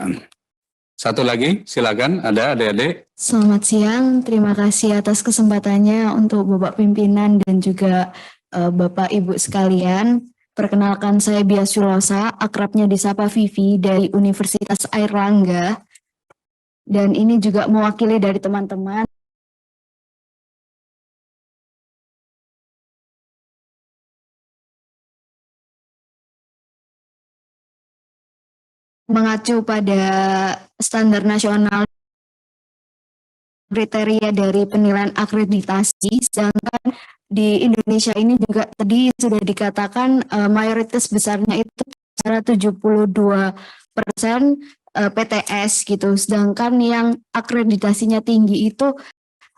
Satu lagi, silakan. Ada adik-adik. Selamat siang, terima kasih atas kesempatannya untuk Bapak Pimpinan dan juga Bapak Ibu sekalian. Perkenalkan saya Bias Filosa, akrabnya disapa Vivi dari Universitas Airlangga. Dan ini juga mewakili dari teman-teman mengacu pada standar nasional kriteria dari penilaian akreditasi, sedangkan di Indonesia ini juga tadi sudah dikatakan mayoritas besarnya itu secara 72% PTS gitu, sedangkan yang akreditasinya tinggi itu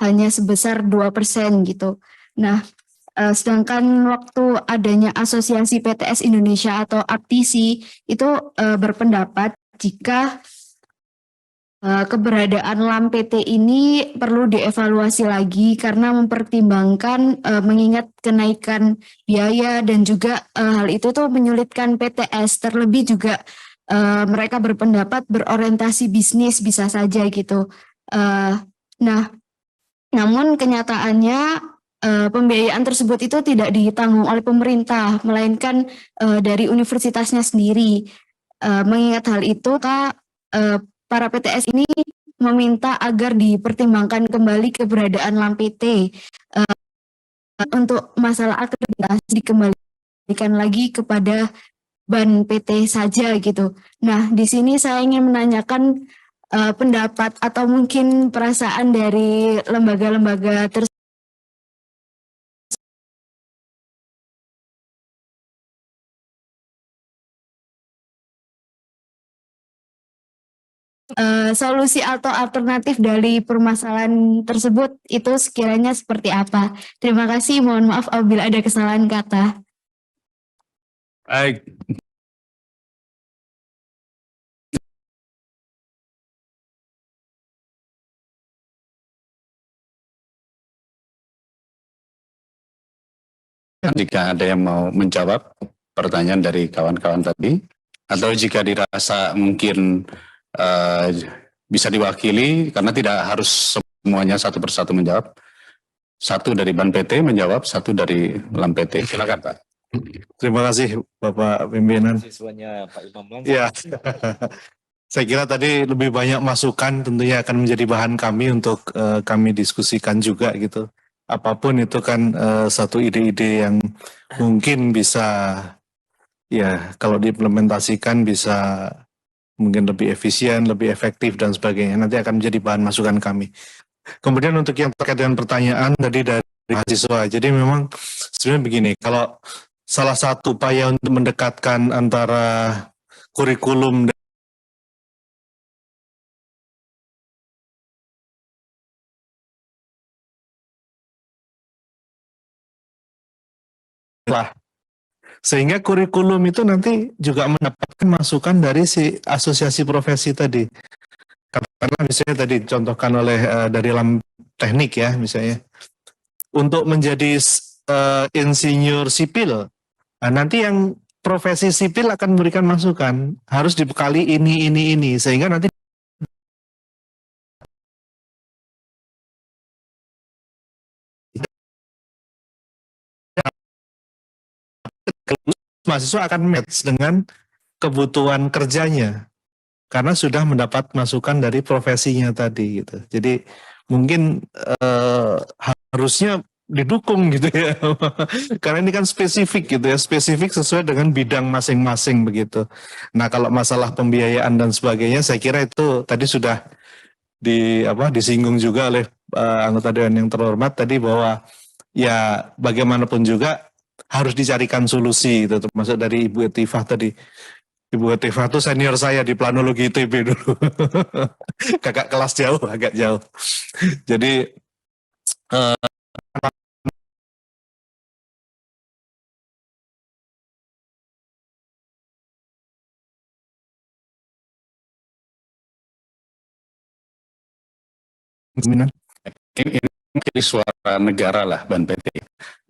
hanya sebesar 2% gitu. Nah, sedangkan waktu adanya Asosiasi PTS Indonesia atau APTISI itu berpendapat jika keberadaan LAM PT ini perlu dievaluasi lagi karena mempertimbangkan mengingat kenaikan biaya dan juga hal itu tuh menyulitkan PTS, terlebih juga mereka berpendapat berorientasi bisnis bisa saja gitu. Nah, namun kenyataannya pembiayaan tersebut itu tidak ditanggung oleh pemerintah, melainkan dari universitasnya sendiri. Mengingat hal itu, para PTS ini meminta agar dipertimbangkan kembali keberadaan LAM PT untuk masalah akreditasi dikembalikan lagi kepada BAN PT saja gitu. Nah, di sini saya ingin menanyakan pendapat atau mungkin perasaan dari lembaga-lembaga tersebut. Solusi atau alternatif dari permasalahan tersebut itu sekiranya seperti apa? Terima kasih, mohon maaf apabila ada kesalahan kata. Baik. Jika ada yang mau menjawab pertanyaan dari kawan-kawan tadi, atau jika dirasa mungkin bisa diwakili, karena tidak harus semuanya satu persatu menjawab. Satu dari BAN PT menjawab, satu dari LAM PT. Silakan Pak. Terima kasih Bapak Pimpinan. Siswanya Pak Imam langsung. Ya, saya kira tadi lebih banyak masukan tentunya akan menjadi bahan kami untuk kami diskusikan juga gitu. Apapun itu kan satu ide-ide yang mungkin bisa, ya kalau diimplementasikan bisa mungkin lebih efisien, lebih efektif dan sebagainya. Nanti akan menjadi bahan masukan kami. Kemudian untuk yang terkait dengan pertanyaan tadi dari mahasiswa, jadi memang sebenarnya begini, kalau salah satu upaya untuk mendekatkan antara kurikulum lah, sehingga kurikulum itu nanti juga mendapatkan masukan dari si asosiasi profesi tadi. Katakanlah misalnya tadi contohkan oleh dari LAM teknik ya misalnya, untuk menjadi insinyur sipil, nah, nanti yang profesi sipil akan memberikan masukan, harus dibekali ini, sehingga nanti mahasiswa akan match dengan kebutuhan kerjanya karena sudah mendapat masukan dari profesinya tadi gitu. Jadi mungkin harusnya didukung gitu ya karena ini kan spesifik gitu ya, spesifik sesuai dengan bidang masing-masing begitu. Nah kalau masalah pembiayaan dan sebagainya saya kira itu tadi sudah disinggung juga oleh anggota dewan yang terhormat tadi, bahwa ya bagaimanapun juga harus dicarikan solusi itu, termasuk dari Ibu Etifah tadi. Ibu Etifah itu senior saya di planologi ITB dulu. Kakak kelas jauh, agak jauh. Jadi Ini mewakili suara negara lah BAN PT.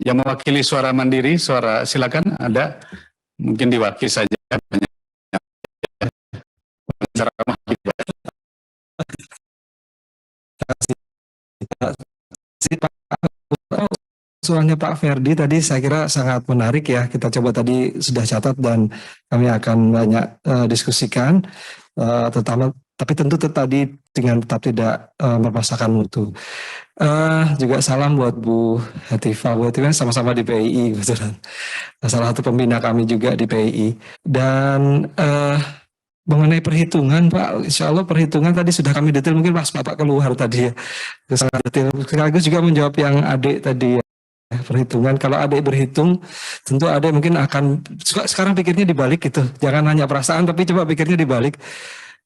Yang mewakili suara mandiri, suara silakan ada, mungkin diwakili saja. Usulannya Pak Ferdi tadi saya kira sangat menarik ya. Kita coba tadi sudah catat dan kami akan banyak diskusikan, terutama tapi tentu tadi dengan tetap tidak berpasangkan mutu. Juga salam buat Bu Hetifah. Bu Hetifah sama-sama di PII kebetulan. Salah satu pembina kami juga di PII. Dan mengenai perhitungan Pak, insya Allah perhitungan tadi sudah kami detail, mungkin pas Bapak keluar tadi ya, sangat detail. Sekaligus juga menjawab yang adik tadi ya, perhitungan. Kalau adik berhitung, tentu adik mungkin akan, sekarang pikirnya dibalik gitu, jangan hanya perasaan tapi coba pikirnya dibalik.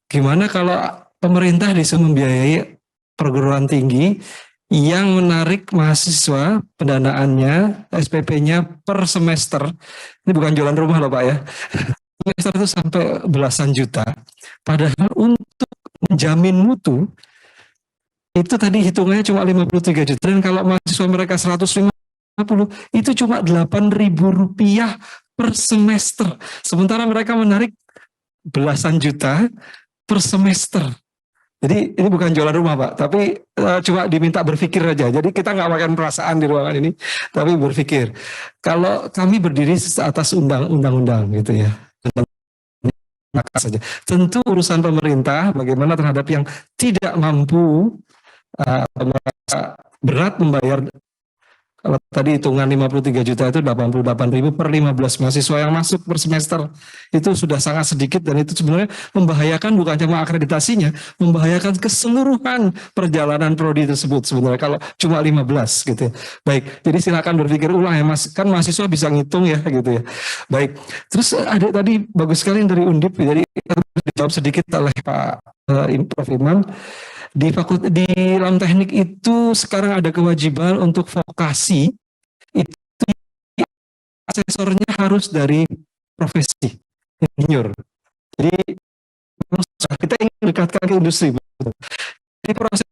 Gimana kalau pemerintah disuruh membiayai perguruan tinggi yang menarik mahasiswa pendanaannya, SPP-nya per semester, ini bukan jualan rumah loh Pak ya, semester itu sampai belasan juta. Padahal untuk menjamin mutu itu tadi hitungannya cuma 53 juta. Dan kalau mahasiswa mereka 150 itu cuma 8.000 rupiah per semester. Sementara mereka menarik belasan juta per semester. Jadi ini bukan jualan rumah Pak, tapi cuma diminta berpikir aja. Jadi kita nggak makan perasaan di ruangan ini, tapi berpikir. Kalau kami berdiri atas undang-undang gitu ya. Saja. Tentu urusan pemerintah bagaimana terhadap yang tidak mampu berat membayar, kalau tadi hitungan 53 juta itu 88.000 per 15 mahasiswa yang masuk per semester, itu sudah sangat sedikit dan itu sebenarnya membahayakan bukan cuma akreditasinya, membahayakan keseluruhan perjalanan prodi tersebut sebenarnya kalau cuma 15 gitu ya. Baik, jadi silakan berpikir ulang ya Mas, kan mahasiswa bisa ngitung ya gitu ya. Baik, terus ada tadi bagus sekali dari Undip, jadi dijawab sedikit oleh Pak Prof. Iman. Di dalam teknik itu sekarang ada kewajiban untuk vokasi, itu asesornya harus dari profesi insinyur. Jadi kita ingin dekatkan ke industri. Jadi proses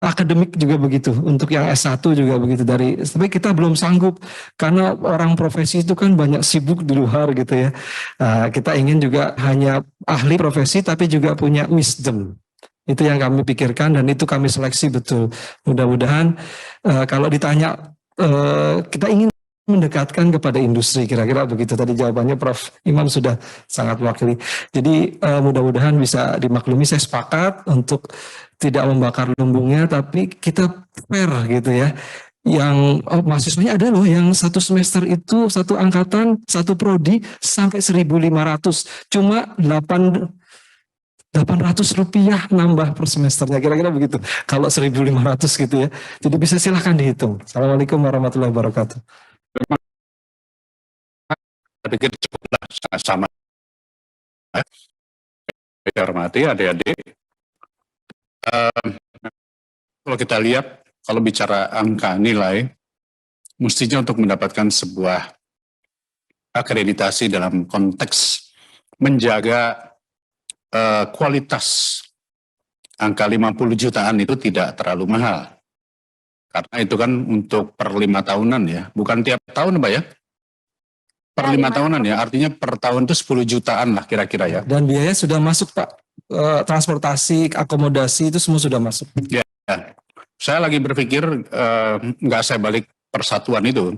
akademik juga begitu, untuk yang S1 juga begitu tapi kita belum sanggup karena orang profesi itu kan banyak sibuk di luar gitu ya. Kita ingin juga hanya ahli profesi tapi juga punya wisdom. Itu yang kami pikirkan dan itu kami seleksi betul. Mudah-mudahan kalau ditanya kita ingin mendekatkan kepada industri, kira-kira begitu tadi jawabannya. Prof. Imam sudah sangat mewakili. Jadi mudah-mudahan bisa dimaklumi, saya sepakat untuk tidak membakar lumbungnya, tapi kita fair gitu ya. Yang mahasiswanya ada loh yang satu semester itu satu angkatan, satu prodi sampai 1.500, cuma 800 rupiah nambah per semesternya, kira-kira begitu. Kalau 1.500 gitu ya. Jadi bisa silahkan dihitung. Assalamualaikum warahmatullahi wabarakatuh. Saya pikir cukuplah sama. Saya hormati adik-adik. Kalau kita lihat, kalau bicara angka nilai, mestinya untuk mendapatkan sebuah akreditasi dalam konteks menjaga kualitas, angka 50 jutaan itu tidak terlalu mahal. Karena itu kan untuk per 5 tahunan ya, bukan tiap tahun Mbak ya? Per 5 tahunan ya, artinya per tahun itu 10 jutaan lah kira-kira ya. Dan biaya sudah masuk Pak. Transportasi, akomodasi itu semua sudah masuk. Ya, saya lagi berpikir nggak saya balik persatuan itu,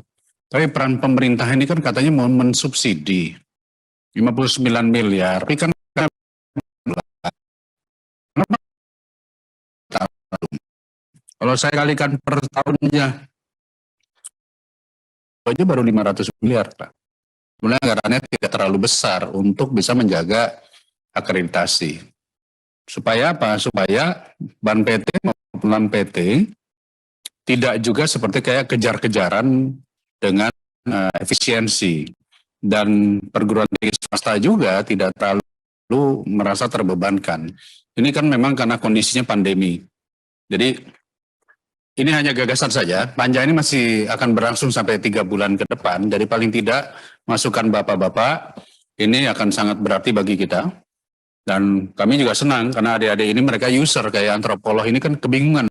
tapi peran pemerintah ini kan katanya mau mensubsidi 59 miliar, tapi kan kalau saya kalikan per tahunnya aja baru 500 miliar Pak. Sebenarnya anggarannya tidak terlalu besar untuk bisa menjaga akreditasi. Supaya apa? Supaya Ban PT maupun LAN PT tidak juga seperti kayak kejar-kejaran dengan efisiensi. Dan perguruan tinggi swasta juga tidak terlalu merasa terbebankan. Ini kan memang karena kondisinya pandemi. Jadi ini hanya gagasan saja. Panja ini masih akan berlangsung sampai 3 bulan ke depan. Jadi paling tidak masukan bapak-bapak ini akan sangat berarti bagi kita. Dan kami juga senang karena adik-adik ini mereka user kayak antropolog ini kan kebingungan.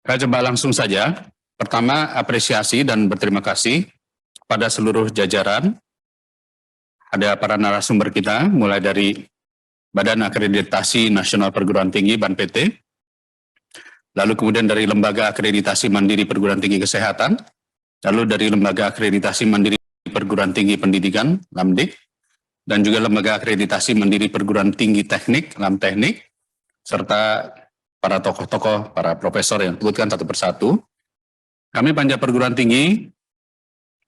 Saya coba langsung saja. Pertama, apresiasi dan berterima kasih pada seluruh jajaran. Ada para narasumber kita, mulai dari Badan Akreditasi Nasional Perguruan Tinggi (BAN PT), lalu kemudian dari Lembaga Akreditasi Mandiri Perguruan Tinggi Kesehatan, lalu dari Lembaga Akreditasi Mandiri Perguruan Tinggi Pendidikan, LAMDIK, dan juga Lembaga Akreditasi Mandiri Perguruan Tinggi Teknik, LAMTeknik, serta para tokoh-tokoh, para profesor yang disebutkan satu persatu. Kami Panja Perguruan Tinggi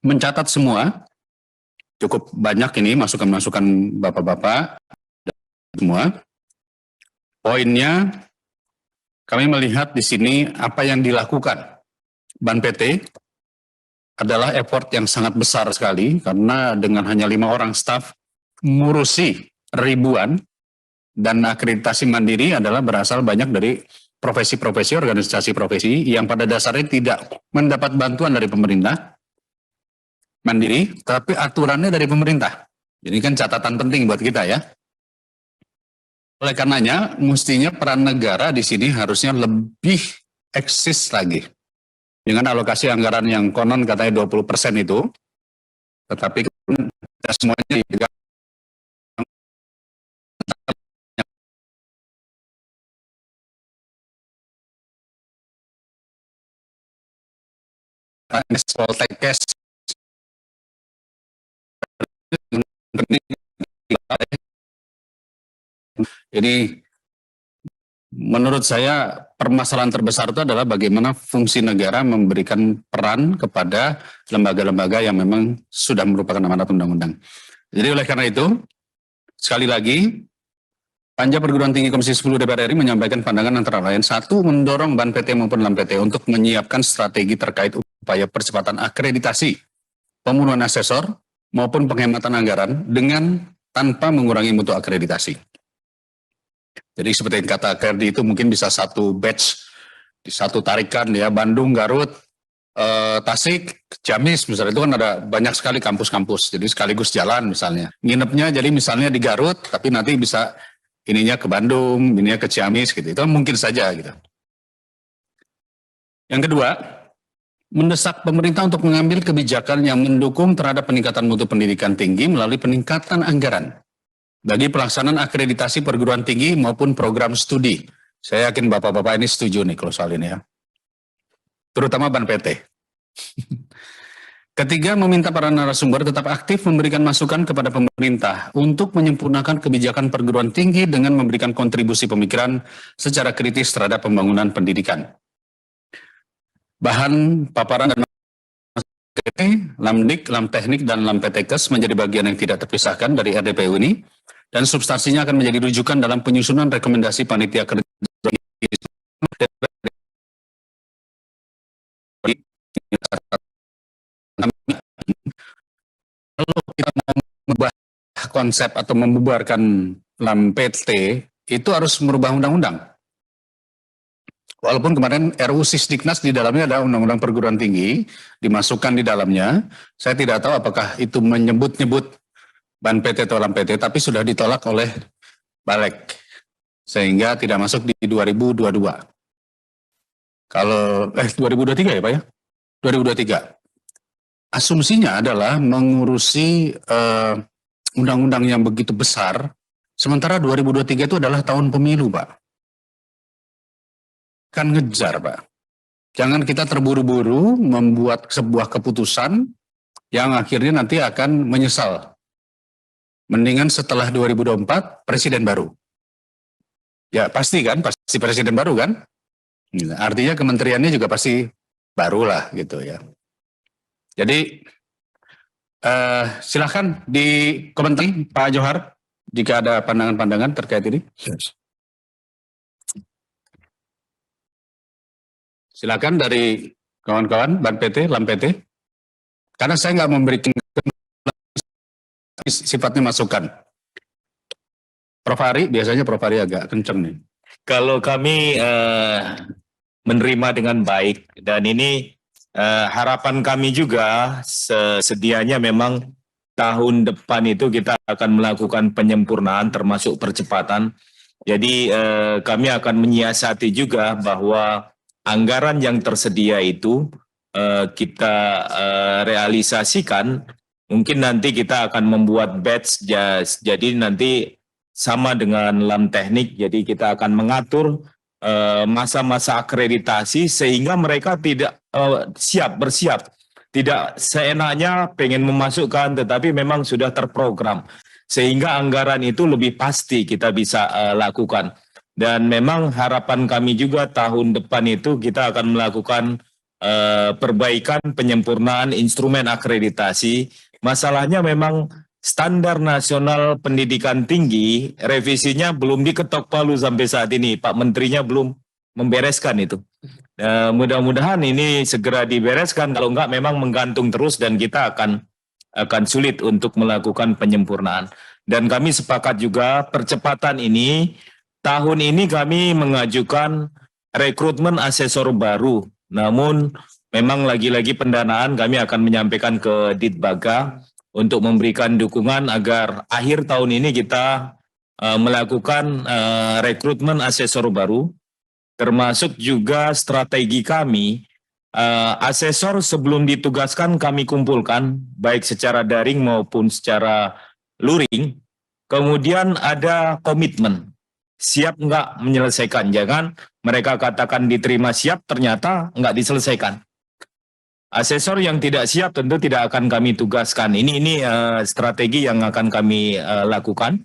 mencatat semua, cukup banyak ini masukan-masukan Bapak-Bapak semua. Poinnya, kami melihat di sini apa yang dilakukan Ban PT adalah effort yang sangat besar sekali, karena dengan hanya 5 orang staf mengurusi ribuan, dan akreditasi mandiri adalah berasal banyak dari profesi-profesi, organisasi profesi yang pada dasarnya tidak mendapat bantuan dari pemerintah mandiri, tapi aturannya dari pemerintah. Jadi kan catatan penting buat kita ya. Oleh karenanya, mestinya peran negara di sini harusnya lebih eksis lagi. Dengan alokasi anggaran yang konon katanya 20% itu, tetapi semuanya dipegang Poltekkes. Jadi menurut saya permasalahan terbesar itu adalah bagaimana fungsi negara memberikan peran kepada lembaga-lembaga yang memang sudah merupakan amanat undang-undang. Jadi oleh karena itu, sekali lagi, Panja Perguruan Tinggi Komisi 10 DPR RI menyampaikan pandangan antara lain, satu, mendorong Ban PT maupun LAM PT untuk menyiapkan strategi terkait upaya percepatan akreditasi, pemenuhan asesor, maupun penghematan anggaran dengan tanpa mengurangi mutu akreditasi. Jadi seperti yang kata Kerdi itu mungkin bisa satu batch, di satu tarikan ya, Bandung, Garut, Tasik, Ciamis misalnya, itu kan ada banyak sekali kampus-kampus, jadi sekaligus jalan misalnya. Nginepnya jadi misalnya di Garut, tapi nanti bisa ininya ke Bandung, ininya ke Ciamis gitu, itu mungkin saja gitu. Yang kedua, mendesak pemerintah untuk mengambil kebijakan yang mendukung terhadap peningkatan mutu pendidikan tinggi melalui peningkatan anggaran bagi pelaksanaan akreditasi perguruan tinggi maupun program studi. Saya yakin Bapak-Bapak ini setuju nih kalau soal ini ya. Terutama Ban PT. Ketiga, meminta para narasumber tetap aktif memberikan masukan kepada pemerintah untuk menyempurnakan kebijakan perguruan tinggi dengan memberikan kontribusi pemikiran secara kritis terhadap pembangunan pendidikan. Bahan paparan dan LAMDIK, LAMTeknik, dan LAMPTKes menjadi bagian yang tidak terpisahkan dari RDPU ini, dan substansinya akan menjadi rujukan dalam penyusunan rekomendasi panitia kerja. Kalau kita mau mengubah konsep atau membubarkan LAM PT, itu harus merubah undang-undang. Walaupun kemarin RUU Sisdiknas di dalamnya ada undang-undang perguruan tinggi, dimasukkan di dalamnya, saya tidak tahu apakah itu menyebut-nyebut Ban PT atau LAM PT, tapi sudah ditolak oleh Balek, sehingga tidak masuk di 2022. Kalau 2023 ya Pak ya? 2023. Asumsinya adalah mengurusi undang-undang yang begitu besar, sementara 2023 itu adalah tahun pemilu Pak. Kan ngejar Pak. Jangan kita terburu-buru membuat sebuah keputusan yang akhirnya nanti akan menyesal. Mendingan setelah 2024 presiden baru. Ya pasti kan, pasti presiden baru kan. Artinya kementeriannya juga pasti baru lah gitu ya. Jadi silakan dikomentari Pak Johar jika ada pandangan-pandangan terkait ini. Silakan dari kawan-kawan Ban PT, LAM PT. Karena saya nggak memberikan sifatnya masukan. Prof. Ari, biasanya Prof. Ari agak kenceng nih. Kalau kami menerima dengan baik, dan ini harapan kami juga sedianya memang tahun depan itu kita akan melakukan penyempurnaan termasuk percepatan. Jadi kami akan menyiasati juga bahwa anggaran yang tersedia itu kita realisasikan. Mungkin nanti kita akan membuat batch, jadi nanti sama dengan LAMTeknik, jadi kita akan mengatur masa-masa akreditasi sehingga mereka tidak bersiap tidak seenaknya pengen memasukkan, tetapi memang sudah terprogram. Sehingga anggaran itu lebih pasti kita bisa lakukan. Dan memang harapan kami juga tahun depan itu kita akan melakukan perbaikan penyempurnaan instrumen akreditasi. Masalahnya memang standar nasional pendidikan tinggi, revisinya belum diketok palu sampai saat ini. Pak Menterinya belum membereskan itu. Mudah-mudahan ini segera dibereskan, kalau enggak memang menggantung terus dan kita akan sulit untuk melakukan penyempurnaan. Dan kami sepakat juga percepatan ini, tahun ini kami mengajukan rekrutmen asesor baru. Namun memang lagi-lagi pendanaan kami akan menyampaikan ke Ditbaga untuk memberikan dukungan agar akhir tahun ini kita melakukan rekrutmen asesor baru, termasuk juga strategi kami. Asesor sebelum ditugaskan kami kumpulkan, baik secara daring maupun secara luring, kemudian ada komitmen, siap nggak menyelesaikan, jangan mereka katakan diterima siap, ternyata nggak diselesaikan. Asesor yang tidak siap tentu tidak akan kami tugaskan. Ini strategi yang akan kami lakukan.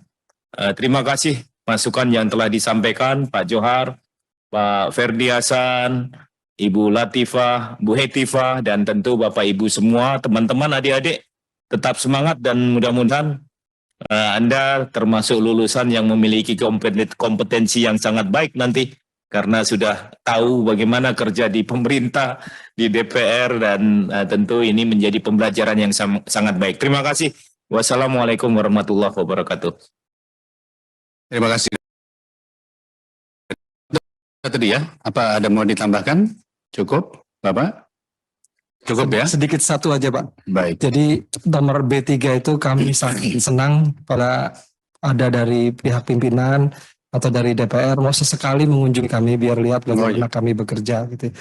Terima kasih masukan yang telah disampaikan Pak Johar, Pak Ferdi Hasan, Ibu Latifah, Bu Hetifah, dan tentu Bapak Ibu semua, teman-teman, adik-adik, tetap semangat dan mudah-mudahan Anda termasuk lulusan yang memiliki kompetensi yang sangat baik nanti, karena sudah tahu bagaimana kerja di pemerintah, di DPR, dan tentu ini menjadi pembelajaran yang sangat baik. Terima kasih. Wassalamualaikum warahmatullahi wabarakatuh. Terima kasih. Tadi ya, apa ada mau ditambahkan? Cukup, Bapak? Cukup ya? Sedikit satu aja, Pak. Baik. Jadi nomor B3 itu kami sangat senang pada ada dari pihak pimpinan atau dari DPR mau sesekali mengunjungi kami biar lihat bagaimana kami bekerja gitu.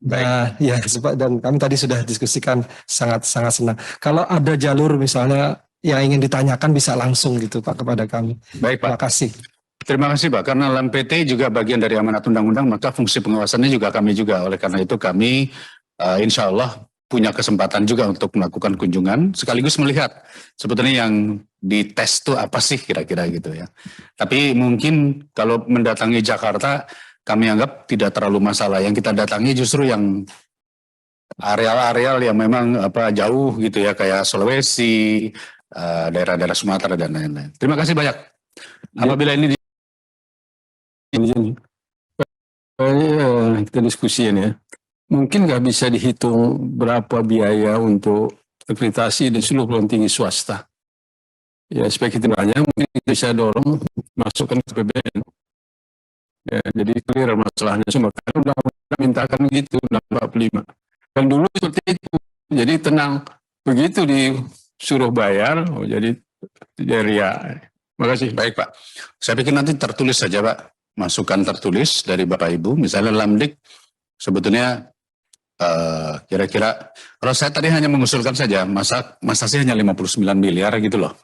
Nah, ya, dan kami tadi sudah diskusikan sangat senang. Kalau ada jalur misalnya yang ingin ditanyakan bisa langsung gitu Pak kepada kami. Baik, Pak. Terima kasih. Terima kasih Pak, karena LMPT juga bagian dari amanat undang-undang, maka fungsi pengawasannya juga kami juga. Oleh karena itu kami insya Allah punya kesempatan juga untuk melakukan kunjungan, sekaligus melihat sebetulnya yang dites itu apa sih kira-kira gitu ya. Tapi mungkin kalau mendatangi Jakarta, kami anggap tidak terlalu masalah. Yang kita datangi justru yang areal-areal yang memang jauh gitu ya, kayak Sulawesi, daerah-daerah Sumatera dan lain-lain. Terima kasih banyak. Apabila ini kita diskusiin ya. Mungkin nggak bisa dihitung berapa biaya untuk akreditasi di seluruh perguruan tinggi swasta. Ya, supaya kita banyak mungkin bisa dorong masukkan ke PBN. Ya, jadi clear masalahnya semua. Karena udah mintakan gitu, 45. Dan dulu seperti itu. Jadi tenang. Begitu disuruh bayar, jadi ya. Makasih. Baik Pak. Saya pikir nanti tertulis saja Pak. Masukan tertulis dari Bapak Ibu. Misalnya Lamdik sebetulnya kira-kira, kalau saya tadi hanya mengusulkan saja, masa sih hanya 59 miliar gitu loh.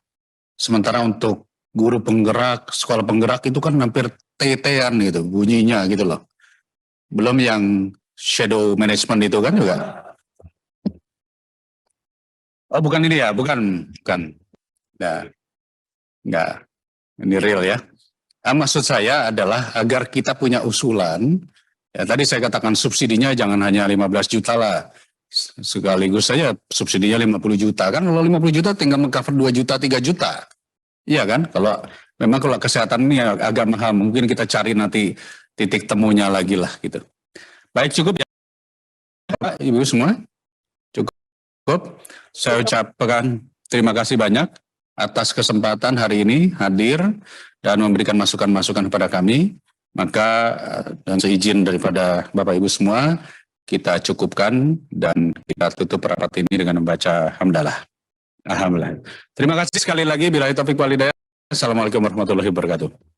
Sementara untuk guru penggerak, sekolah penggerak itu kan hampir TT-an gitu, bunyinya gitu loh. Belum yang shadow management itu kan juga. Oh bukan ini ya, bukan. Nah, enggak, ini real ya. Maksud saya adalah agar kita punya usulan, ya tadi saya katakan subsidinya jangan hanya 15 juta lah, sekaligus saja subsidinya 50 juta, kan kalau 50 juta tinggal meng-cover 2 juta, 3 juta. Iya kan, kalau kesehatan ini agak mahal, mungkin kita cari nanti titik temunya lagi lah gitu. Baik, cukup ya Pak, Ibu semua? Cukup, saya ucapkan terima kasih banyak atas kesempatan hari ini hadir dan memberikan masukan-masukan kepada kami. Maka dan seizin daripada Bapak Ibu semua, kita cukupkan dan kita tutup rapat ini dengan membaca hamdalah. Alhamdulillah. Terima kasih sekali lagi. Billahi taufiq wal hidayah. Assalamualaikum warahmatullahi wabarakatuh.